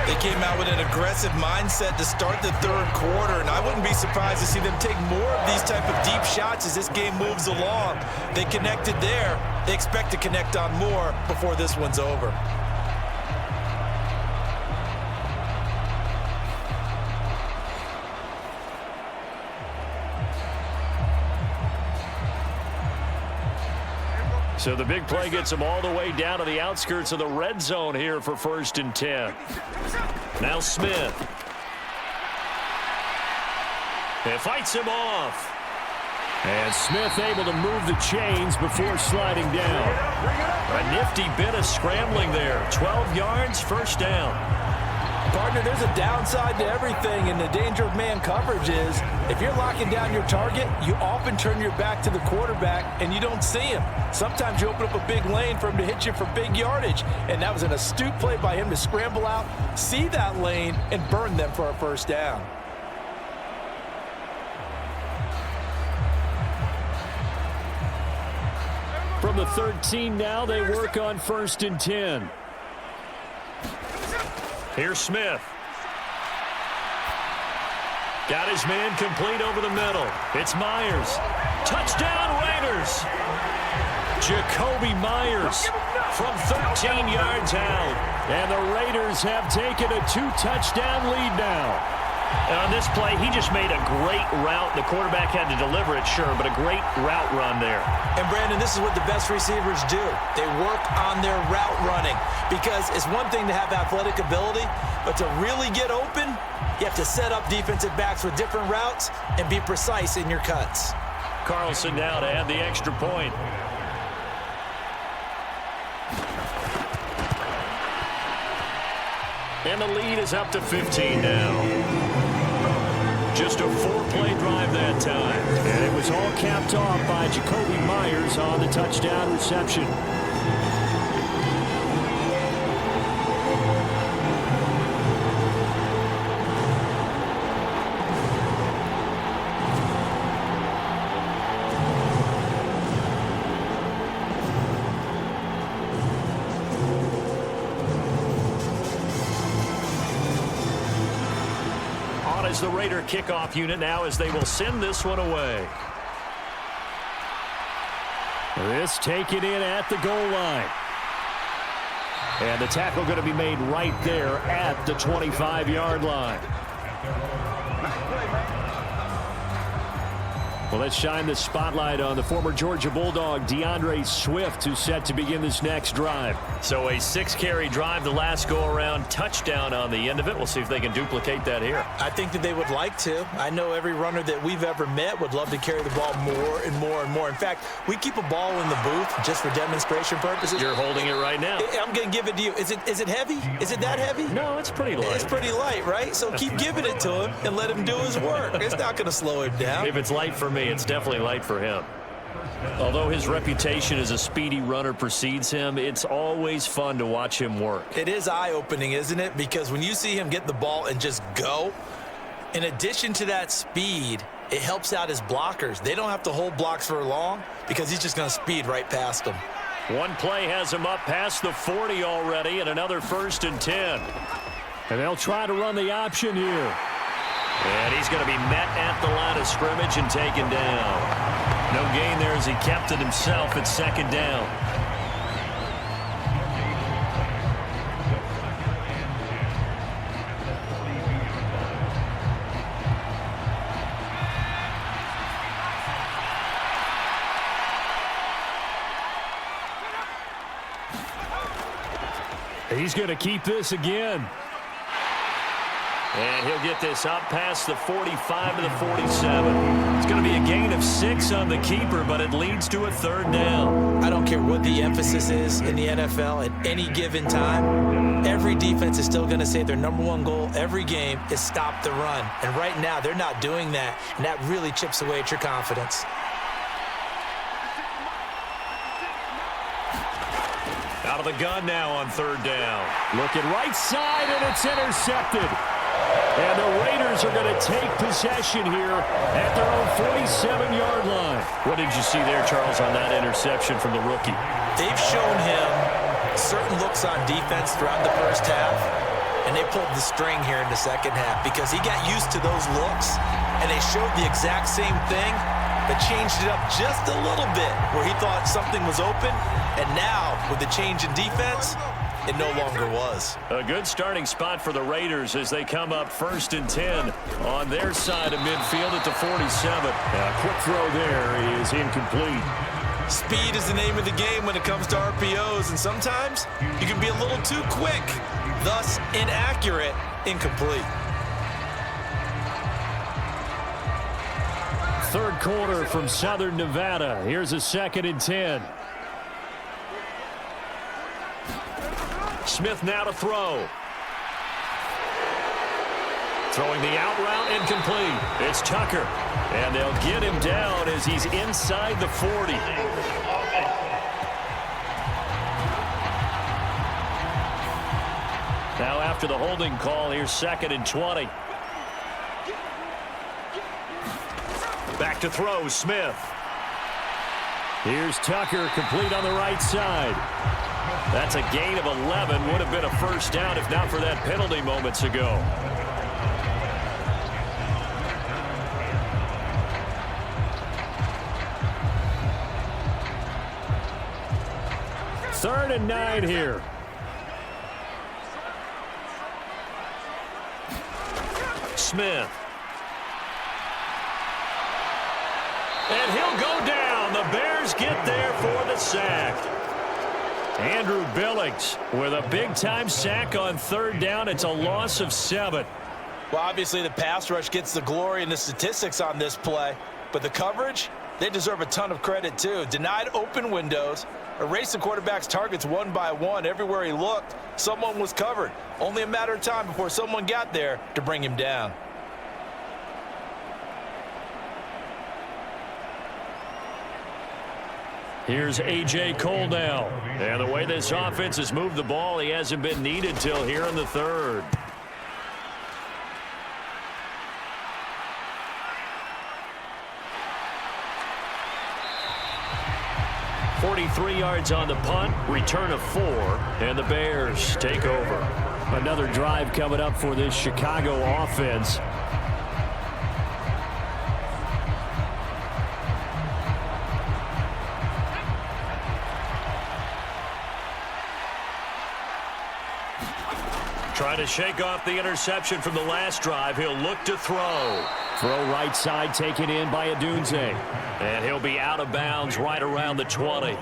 They came out with an aggressive mindset to start the third quarter, and I wouldn't be surprised to see them take more of these type of deep shots as this game moves along. They connected there. They expect to connect on more before this one's over. So the big play gets him all the way down to the outskirts of the red zone here for 1st and 10. Now Smith. It fights him off. And Smith able to move the chains before sliding down. A nifty bit of scrambling there. 12 yards, first down. Partner, there's a downside to everything, and the danger of man coverage is if you're locking down your target, you often turn your back to the quarterback and you don't see him. Sometimes you open up a big lane for him to hit you for big yardage, and that was an astute play by him to scramble out, see that lane, and burn them for a first down. From the 13 now, they work on 1st and 10. Here's Smith. Got his man complete over the middle. It's Myers. Touchdown, Raiders. Jacoby Myers from 13 yards out. And the Raiders have taken a 2-touchdown lead now. And on this play, he just made a great route. The quarterback had to deliver it, sure, but a great route run there. And, Brandon, this is what the best receivers do. They work on their route running because it's one thing to have athletic ability, but to really get open, you have to set up defensive backs with different routes and be precise in your cuts. Carlson now to add the extra point. And the lead is up to 15 now. Just a 4-play drive that time. And it was all capped off by Jacoby Myers on the touchdown reception. Is the Raider kickoff unit now as they will send this one away. This taken in at the goal line. And the tackle going to be made right there at the 25-yard line. Well, let's shine the spotlight on the former Georgia Bulldog, DeAndre Swift, who's set to begin this next drive. So a 6-carry drive the last go-around, touchdown on the end of it. We'll see if they can duplicate that here. I think that they would like to. I know every runner that we've ever met would love to carry the ball more and more and more. In fact, we keep a ball in the booth just for demonstration purposes. You're holding it right now. I'm going to give it to you. Is it heavy? Is it that heavy? No, it's pretty light. It's pretty light, right? So keep giving it to him and let him do his work. It's not going to slow him down. If it's light for me, it's definitely light for him. Although his reputation as a speedy runner precedes him, it's always fun to watch him work. It is eye-opening, isn't it? Because when you see him get the ball and just go, in addition to that speed, it helps out his blockers. They don't have to hold blocks for long because he's just going to speed right past them. One play has him up past the 40 already, and another 1st and 10. And they'll try to run the option here. And he's going to be met at the line of scrimmage and taken down. No gain there as he kept it himself at 2nd down. He's going to keep this again. And he'll get this up past the 45 to the 47. It's going to be a gain of 6 on the keeper, but it leads to a 3rd down. I don't care what the emphasis is in the NFL at any given time. Every defense is still going to say their #1 goal every game is stop the run. And right now, they're not doing that, and that really chips away at your confidence. Out of the gun now on 3rd down. Looking right side, and it's intercepted. And the Raiders are going to take possession here at their own 47-yard line. What did you see there, Charles, on that interception from the rookie? They've shown him certain looks on defense throughout the first half, and they pulled the string here in the second half because he got used to those looks, and they showed the exact same thing, but changed it up just a little bit where he thought something was open, and now with the change in defense, it no longer was. A good starting spot for the Raiders as they come up 1st and 10 on their side of midfield at the 47. A quick throw there is incomplete. Speed is the name of the game when it comes to RPOs, and sometimes you can be a little too quick, thus inaccurate, incomplete. 3rd quarter from Southern Nevada. Here's a 2nd and 10. Smith now to throw. Throwing the out route, incomplete. It's Tucker. And they'll get him down as he's inside the 40. Now after the holding call, here's 2nd and 20. Back to throw, Smith. Here's Tucker, complete on the right side. That's a gain of 11. Would have been a 1st down if not for that penalty moments ago. Third and 9 here. Smith. And he'll go down. The Bears get there for the sack. Andrew Billings with a big-time sack on 3rd down. It's a loss of 7. Well, obviously the pass rush gets the glory and the statistics on this play, but the coverage, they deserve a ton of credit too. Denied open windows, erased the quarterback's targets one by one. Everywhere he looked, someone was covered. Only a matter of time before someone got there to bring him down. Here's A.J. Cole now. And the way this offense has moved the ball, he hasn't been needed till here in the 3rd. .43 yards on the punt, return of 4, and the Bears take over. Another drive coming up for this Chicago offense. Trying to shake off the interception from the last drive. He'll look to throw. Throw right side taken in by Adunze. And he'll be out of bounds right around the 20.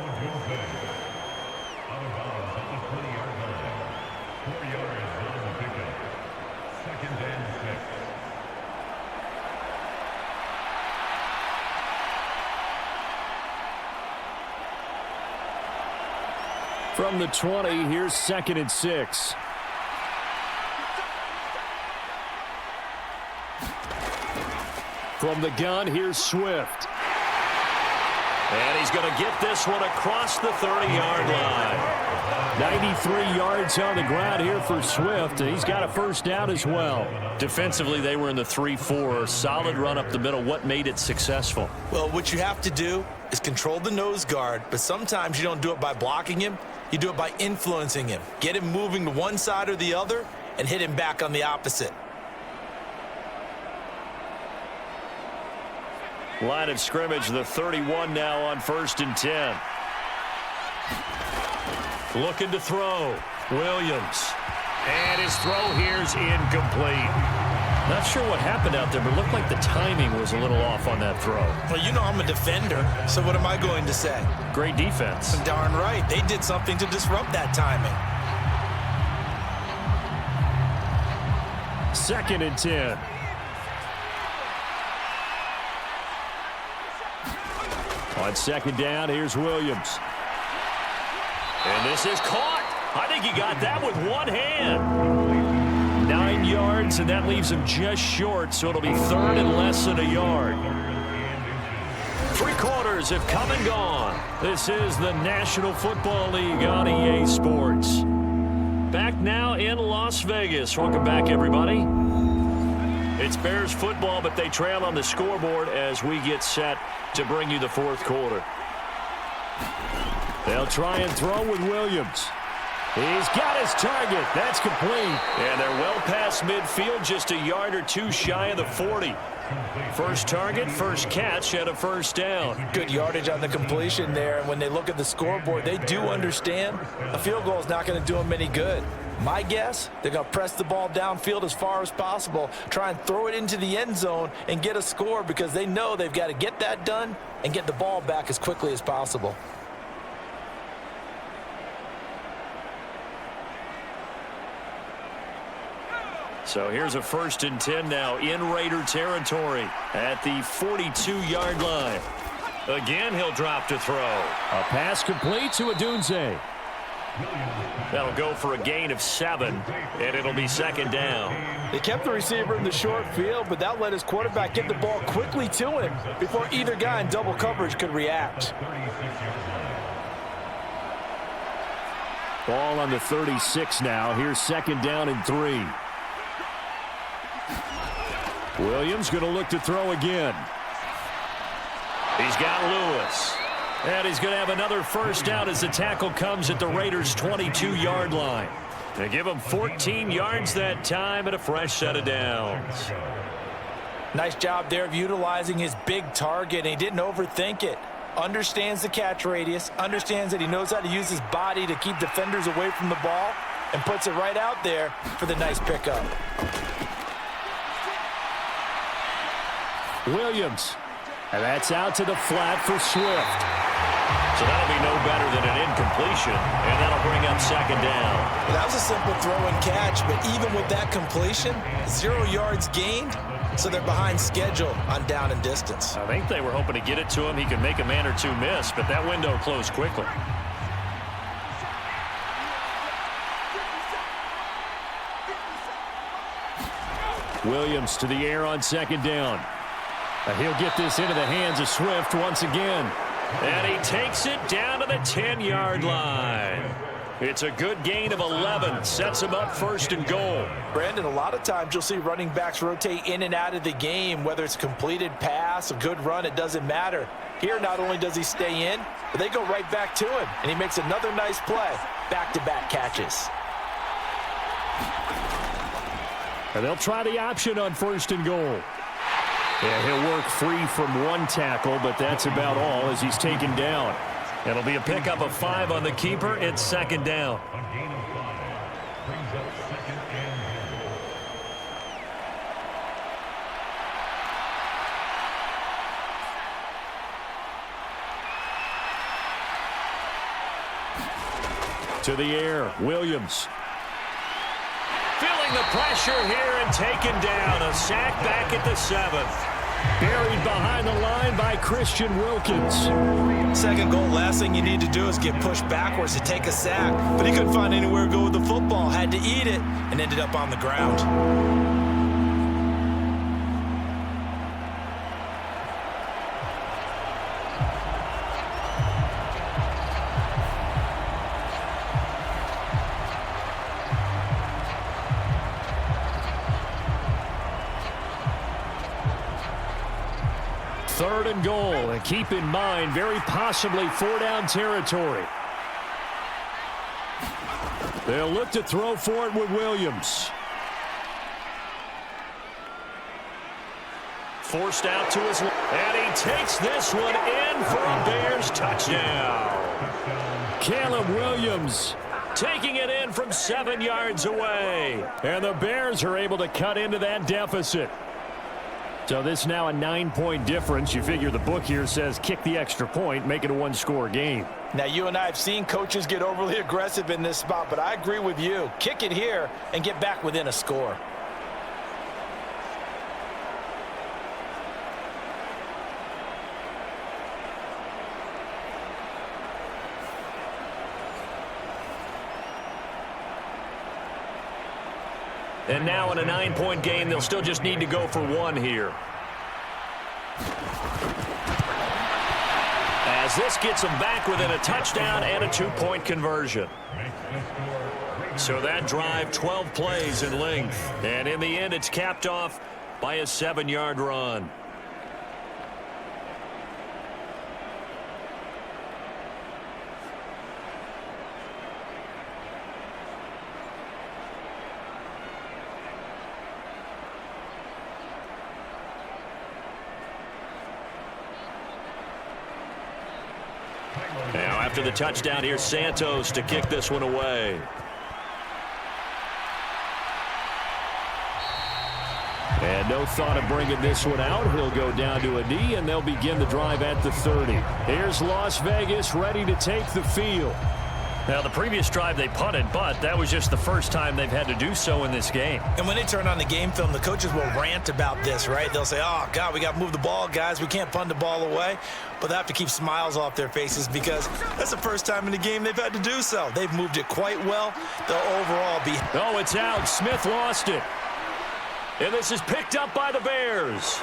From the 20, here's 2nd and 6. From the gun, here's Swift. And he's going to get this one across the 30-yard line. 93 yards on the ground here for Swift. He's got a first down as well. Defensively, they were in the 3-4. Solid run up the middle. What made it successful? Well, what you have to do is control the nose guard, but sometimes you don't do it by blocking him. You do it by influencing him. Get him moving to one side or the other and hit him back on the opposite. Line of scrimmage, the 31 now on 1st and 10. Looking to throw. Williams. And his throw here's incomplete. Not sure what happened out there, but it looked like the timing was a little off on that throw. Well, you know I'm a defender, so what am I going to say? Great defense. Darn right. They did something to disrupt that timing. 2nd and 10. On 2nd down, here's Williams. And this is caught. I think he got that with one hand. 9 yards, and that leaves him just short, so it'll be 3rd and less than a yard. 3 quarters have come and gone. This is the National Football League on EA Sports. Back now in Las Vegas. Welcome back, everybody. It's Bears football, but they trail on the scoreboard as we get set to bring you the 4th quarter. They'll try and throw with Williams. He's got his target. That's complete. And they're well past midfield, just a yard or two shy of the 40. First target, first catch, and a first down. Good yardage on the completion there. And when they look at the scoreboard, they do understand a field goal is not going to do them any good. My guess, they're going to press the ball downfield as far as possible, try and throw it into the end zone and get a score because they know they've got to get that done and get the ball back as quickly as possible. So here's a 1st and 10 now in Raider territory at the 42-yard line. Again, he'll drop to throw. A pass complete to Adunze. That'll go for a gain of 7, and it'll be 2nd down. They kept the receiver in the short field, but that let his quarterback get the ball quickly to him before either guy in double coverage could react. Ball on the 36 now. Here's 2nd down and 3. Williams going to look to throw again. He's got Lewis. And he's going to have another first down as the tackle comes at the Raiders' 22-yard line. They give him 14 yards that time and a fresh set of downs. Nice job there of utilizing his big target, and he didn't overthink it. Understands the catch radius, understands that he knows how to use his body to keep defenders away from the ball, and puts it right out there for the nice pickup. Williams. And that's out to the flat for Swift. So that'll be no better than an incompletion, and that'll bring up 2nd down. Well, that was a simple throw and catch, but even with that completion, 0 yards gained, so they're behind schedule on down and distance. I think they were hoping to get it to him. He could make a man or two miss, but that window closed quickly. Williams to the air on 2nd down. He'll get this into the hands of Swift once again. And he takes it down to the 10-yard line. It's a good gain of 11. Sets him up 1st and goal. Brandon, a lot of times you'll see running backs rotate in and out of the game, whether it's a completed pass, a good run, it doesn't matter. Here, not only does he stay in, but they go right back to him, and he makes another nice play. Back-to-back catches. And they'll try the option on 1st and goal. Yeah, he'll work free from one tackle, but that's about all as he's taken down. It'll be a pickup of 5 on the keeper. It's 2nd down. A gain of 5 brings up 2nd and goal. To the air, Williams. Feeling the pressure here and taken down. A sack back at the 7th. Buried behind the line by Christian Wilkins. 2nd goal, last thing you need to do is get pushed backwards to take a sack. But he couldn't find anywhere to go with the football. Had to eat it and ended up on the ground. 3rd and goal. And keep in mind, very possibly 4-down territory. They'll look to throw for it with Williams. Forced out to his left. And he takes this one in for a Bears touchdown. Caleb Williams taking it in from 7 yards away. And the Bears are able to cut into that deficit. So this now a 9-point difference. You figure the book here says kick the extra point, make it a 1-score game. Now, you and I have seen coaches get overly aggressive in this spot, but I agree with you. Kick it here and get back within a score. And now in a 9-point game, they'll still just need to go for 1 here. As this gets them back within a touchdown and a 2-point conversion. So that drive, 12 plays in length. And in the end, it's capped off by a 7-yard run. Now after the touchdown, here's Santos to kick this one away. And no thought of bringing this one out. He'll go down to a knee, and they'll begin the drive at the 30. Here's Las Vegas ready to take the field. Now, the previous drive they punted, but that was just the first time they've had to do so in this game. And when they turn on the game film, the coaches will rant about this, right? They'll say, oh, God, we got to move the ball, guys. We can't punt the ball away. But they have to keep smiles off their faces because that's the first time in the game they've had to do so. They've moved it quite well. They'll overall be... Oh, it's out. Smith lost it. And this is picked up by the Bears.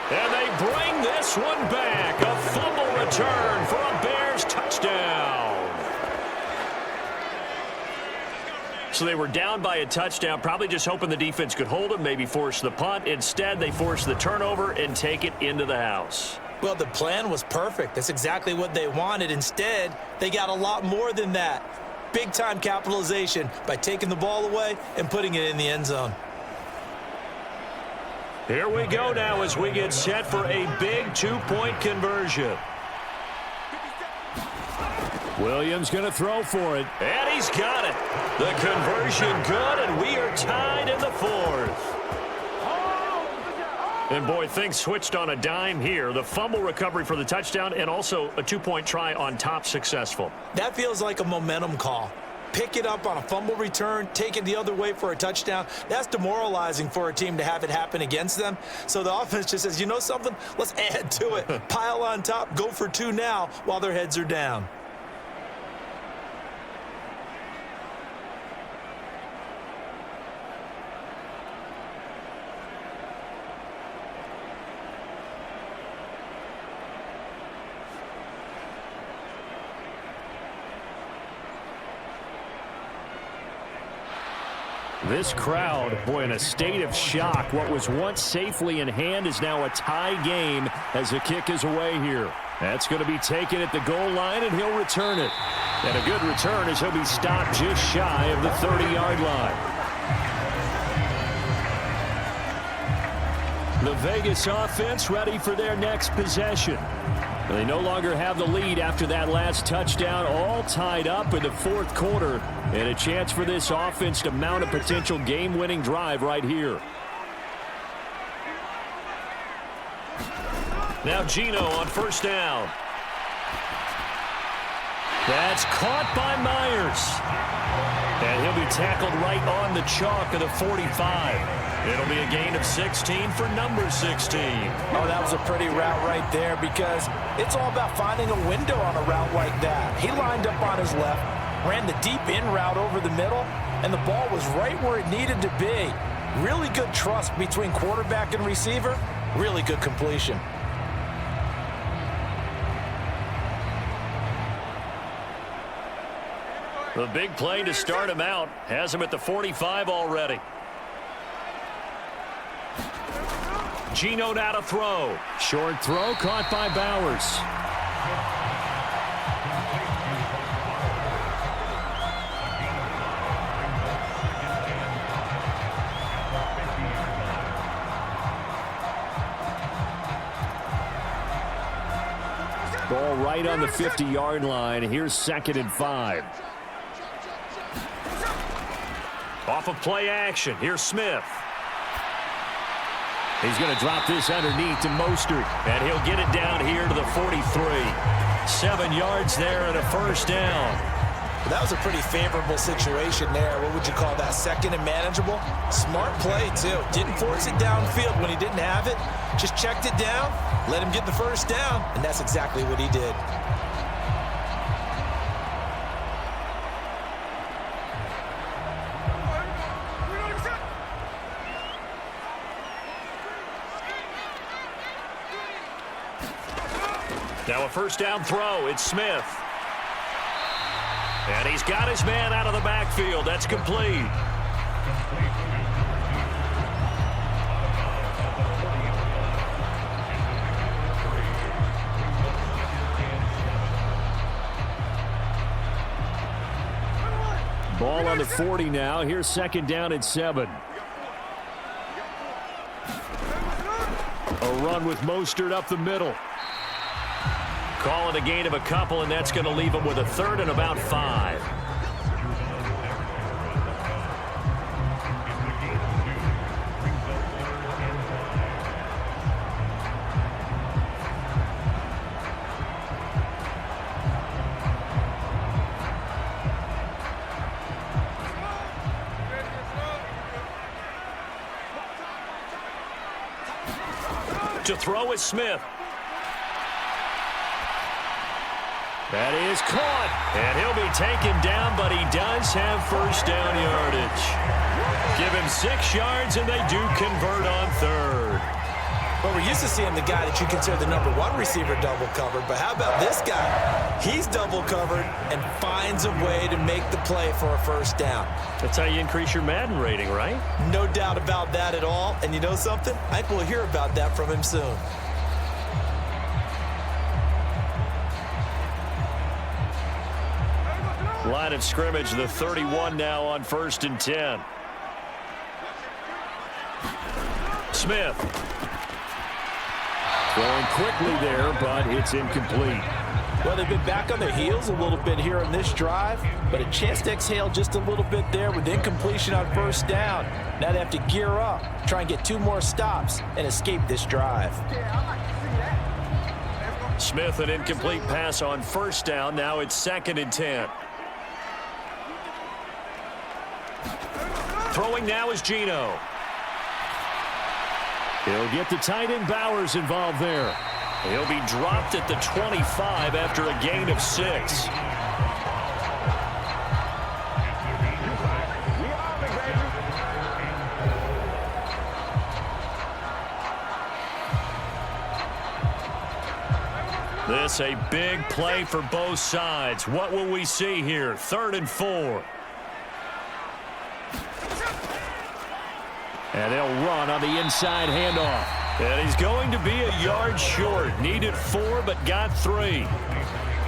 And they bring this one back. A fumble return for a Bears touchdown. So they were down by a touchdown, probably just hoping the defense could hold them, maybe force the punt. Instead, they force the turnover and take it into the house. Well, the plan was perfect. That's exactly what they wanted. Instead, they got a lot more than that. Big-time capitalization by taking the ball away and putting it in the end zone. Here we go now as we get set for a big 2-point conversion. Williams going to throw for it. And he's got it. The conversion good, and we are tied in the 4th. And, boy, things switched on a dime here. The fumble recovery for the touchdown and also a 2-point try on top successful. That feels like a momentum call. Pick it up on a fumble return, take it the other way for a touchdown. That's demoralizing for a team to have it happen against them. So the offense just says, you know something? Let's add to it. Pile on top, go for 2 now while their heads are down. This crowd, boy, in a state of shock. What was once safely in hand is now a tie game as the kick is away here. That's going to be taken at the goal line, and he'll return it. And a good return as he'll be stopped just shy of the 30-yard line. The Vegas offense ready for their next possession. They no longer have the lead after that last touchdown, all tied up in the 4th quarter, and a chance for this offense to mount a potential game-winning drive right here. Now Gino on 1st down. That's caught by Myers. And he'll be tackled right on the chalk of the 45. It'll be a gain of 16 for number 16. Oh, that was a pretty route right there because it's all about finding a window on a route like that. He lined up on his left, ran the deep in route over the middle, and the ball was right where it needed to be. Really good trust between quarterback and receiver. Really good completion. The big play to start him out has him at the 45 already. Geno now to throw. Short throw caught by Bowers. Ball right on the 50-yard line. Here's 2nd and 5. Off of play action. Here's Smith. He's going to drop this underneath to Mostert. And he'll get it down here to the 43. 7 yards there and a first down. Well, that was a pretty favorable situation there. What would you call that? 2nd and manageable? Smart play, too. Didn't force it downfield when he didn't have it. Just checked it down, let him get the first down, and that's exactly what he did. Now a first down throw. It's Smith. And he's got his man out of the backfield. That's complete. Ball on the 40 now. Here's 2nd down and 7. A run with Mostert up the middle. Calling a gain of a couple, and that's going to leave him with a 3rd and about 5. To throw is Smith. That is caught. And he'll be taken down, but he does have first down yardage. Give him 6 yards, and they do convert on 3rd. Well, we're used to seeing the guy that you consider the #1 receiver double covered, but how about this guy? He's double covered and finds a way to make the play for a first down. That's how you increase your Madden rating, right? No doubt about that at all. And you know something? I think we'll hear about that from him soon. Line of scrimmage, the 31 now on 1st and 10. Smith. Throwing quickly there, but it's incomplete. Well, they've been back on their heels a little bit here on this drive, but a chance to exhale just a little bit there with incompletion on first down. Now they have to gear up, try and get 2 more stops, and escape this drive. Smith, an incomplete pass on first down. Now it's 2nd and 10. Throwing now is Geno. He'll get the tight end Bowers involved there. He'll be dropped at the 25 after a gain of 6. This a big play for both sides. What will we see here? 3rd and 4. And they'll run on the inside handoff. And he's going to be a yard short. Needed 4, but got 3.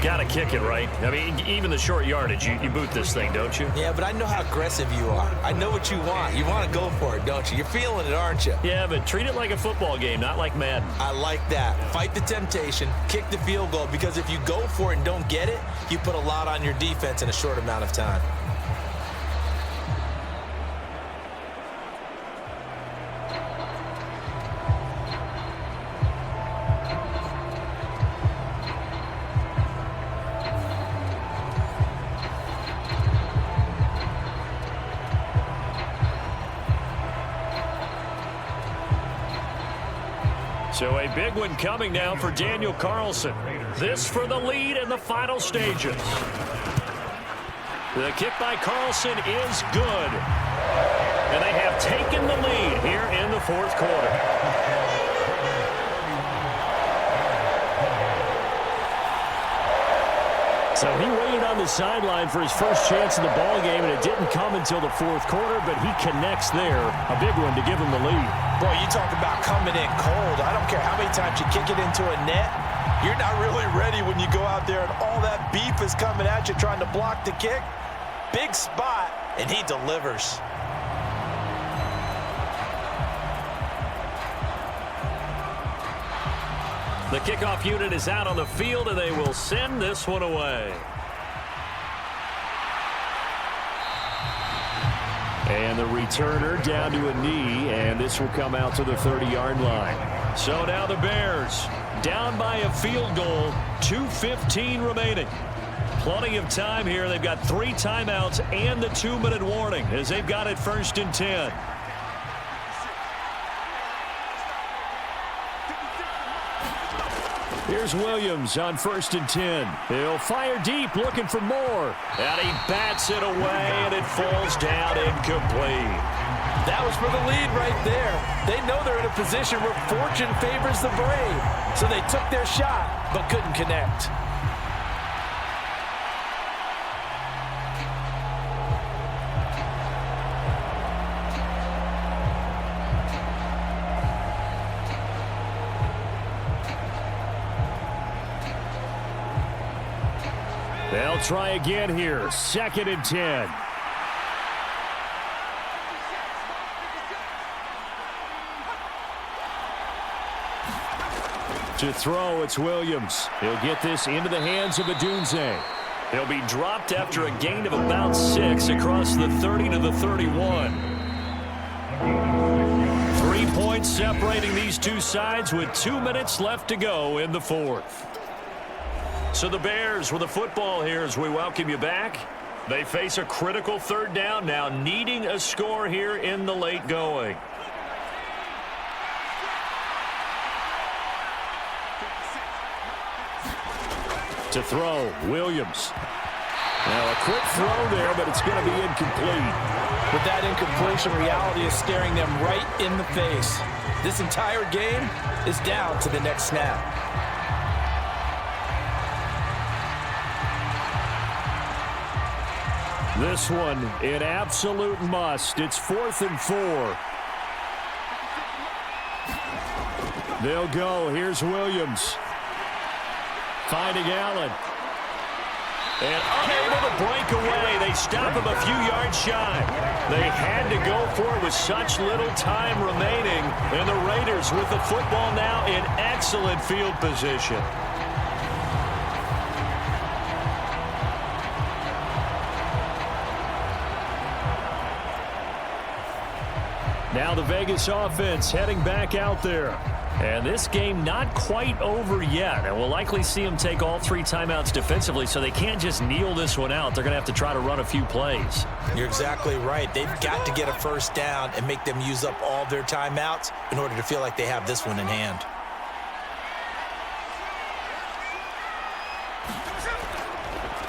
Got to kick it, right? I mean, even the short yardage, you boot this thing, don't you? Yeah, but I know how aggressive you are. I know what you want. You want to go for it, don't you? You're feeling it, aren't you? Yeah, but treat it like a football game, not like Madden. I like that. Fight the temptation, kick the field goal, because if you go for it and don't get it, you put a lot on your defense in a short amount of time. So a big one coming now for Daniel Carlson. This for the lead in the final stages. The kick by Carlson is good. And they have taken the lead here in the 4th quarter. So he waited on the sideline for his first chance in the ball game, and it didn't come until the fourth quarter, but he connects there. A big one to give him the lead. Boy, you talk about coming in cold. I don't care how many times you kick it into a net. You're not really ready when you go out there and all that beef is coming at you trying to block the kick. Big spot, and he delivers. The kickoff unit is out on the field, and they will send this one away. And the returner down to a knee, and this will come out to the 30-yard line. So now the Bears down by a field goal, 2:15 remaining. Plenty of time here. They've got 3 timeouts and the 2-minute warning as they've got it 1st and 10. Here's Williams on 1st and 10. He'll fire deep, looking for more. And he bats it away, and it falls down incomplete. That was for the lead right there. They know they're in a position where fortune favors the brave. So they took their shot, but couldn't connect. They'll try again here. 2nd and 10. To throw, it's Williams. He'll get this into the hands of Adunze. He'll be dropped after a gain of about 6 across the 30 to the 31. 3 points separating these two sides with 2 minutes left to go in the 4th. So the Bears with the football here as we welcome you back. They face a critical 3rd down now, needing a score here in the late going. To throw, Williams. Now a quick throw there, but it's going to be incomplete. With that incompletion, reality is staring them right in the face. This entire game is down to the next snap. This one, an absolute must. It's 4th and 4. They'll go. Here's Williams. Finding Allen. And unable to break away. They stop him a few yards shy. They had to go for it with such little time remaining. And the Raiders with the football now in excellent field position. Now the Vegas offense heading back out there. And this game not quite over yet. And we'll likely see them take all 3 timeouts defensively, so they can't just kneel this one out. They're going to have to try to run a few plays. You're exactly right. They've got to get a 1st down and make them use up all their timeouts in order to feel like they have this one in hand.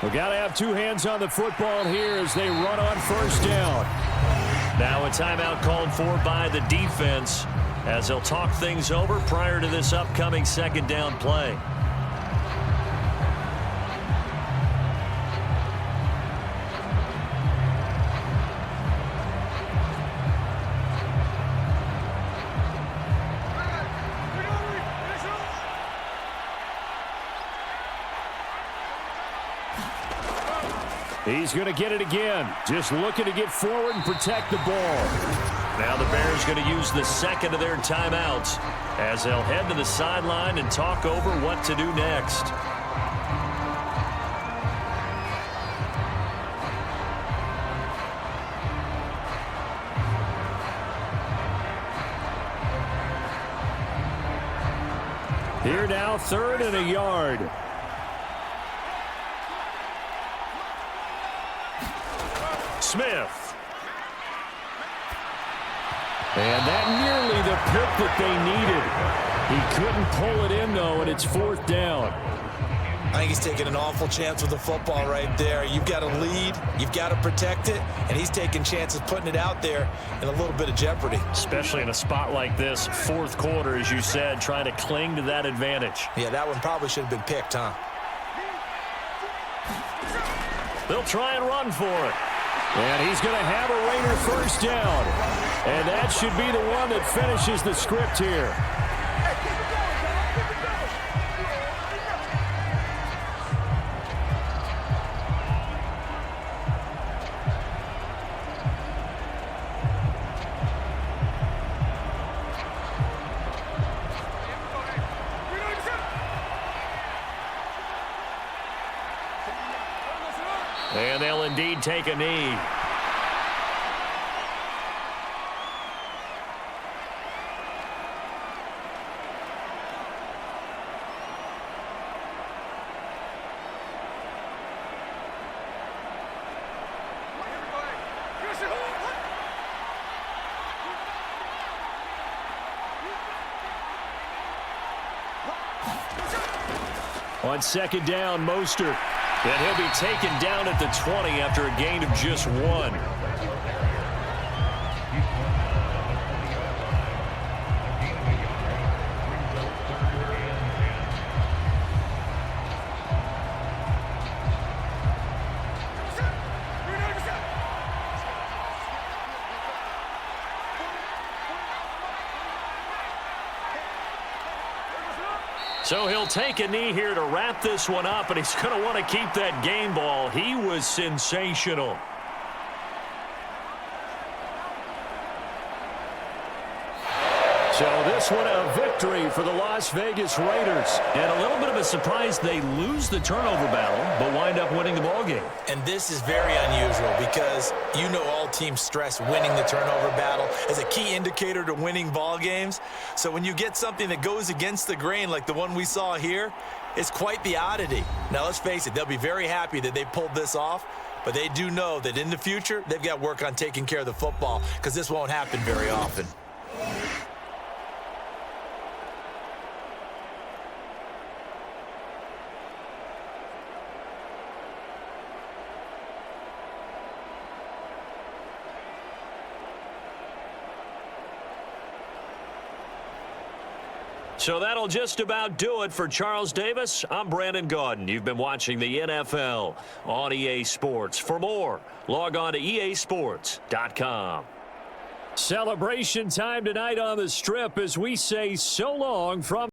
We've got to have 2 hands on the football here as they run on 1st down. Now a timeout called for by the defense as they'll talk things over prior to this upcoming 2nd down play. He's going to get it again. Just looking to get forward and protect the ball. Now the Bears going to use the 2nd of their timeouts as they'll head to the sideline and talk over what to do next. Here now, 3rd and a yard. Smith. And that nearly the pick that they needed. He couldn't pull it in, though, and it's 4th down. I think he's taking an awful chance with the football right there. You've got a lead, you've got to protect it, and he's taking chances putting it out there in a little bit of jeopardy. Especially in a spot like this, 4th quarter, as you said, trying to cling to that advantage. Yeah, that one probably should have been picked, huh? They'll try and run for it. And he's going to have a Raider first down. And that should be the one that finishes the script here. And they'll indeed take a knee. On second down, Mostert. And he'll be taken down at the 20 after a gain of just 1. So he'll take a knee here to wrap this one up, and he's going to want to keep that game ball. He was sensational. So this one a victory for the Las Vegas Raiders. And a little bit of a surprise, they lose the turnover battle, but wind up winning the ballgame. And this is very unusual because you know all teams stress winning the turnover battle as a key indicator to winning ball games. So when you get something that goes against the grain like the one we saw here, it's quite the oddity. Now let's face it, they'll be very happy that they pulled this off, but they do know that in the future they've got work on taking care of the football because this won't happen very often. So that'll just about do it for Charles Davis. I'm Brandon Gaudin. You've been watching the NFL on EA Sports. For more, log on to easports.com. Celebration time tonight on the Strip as we say so long from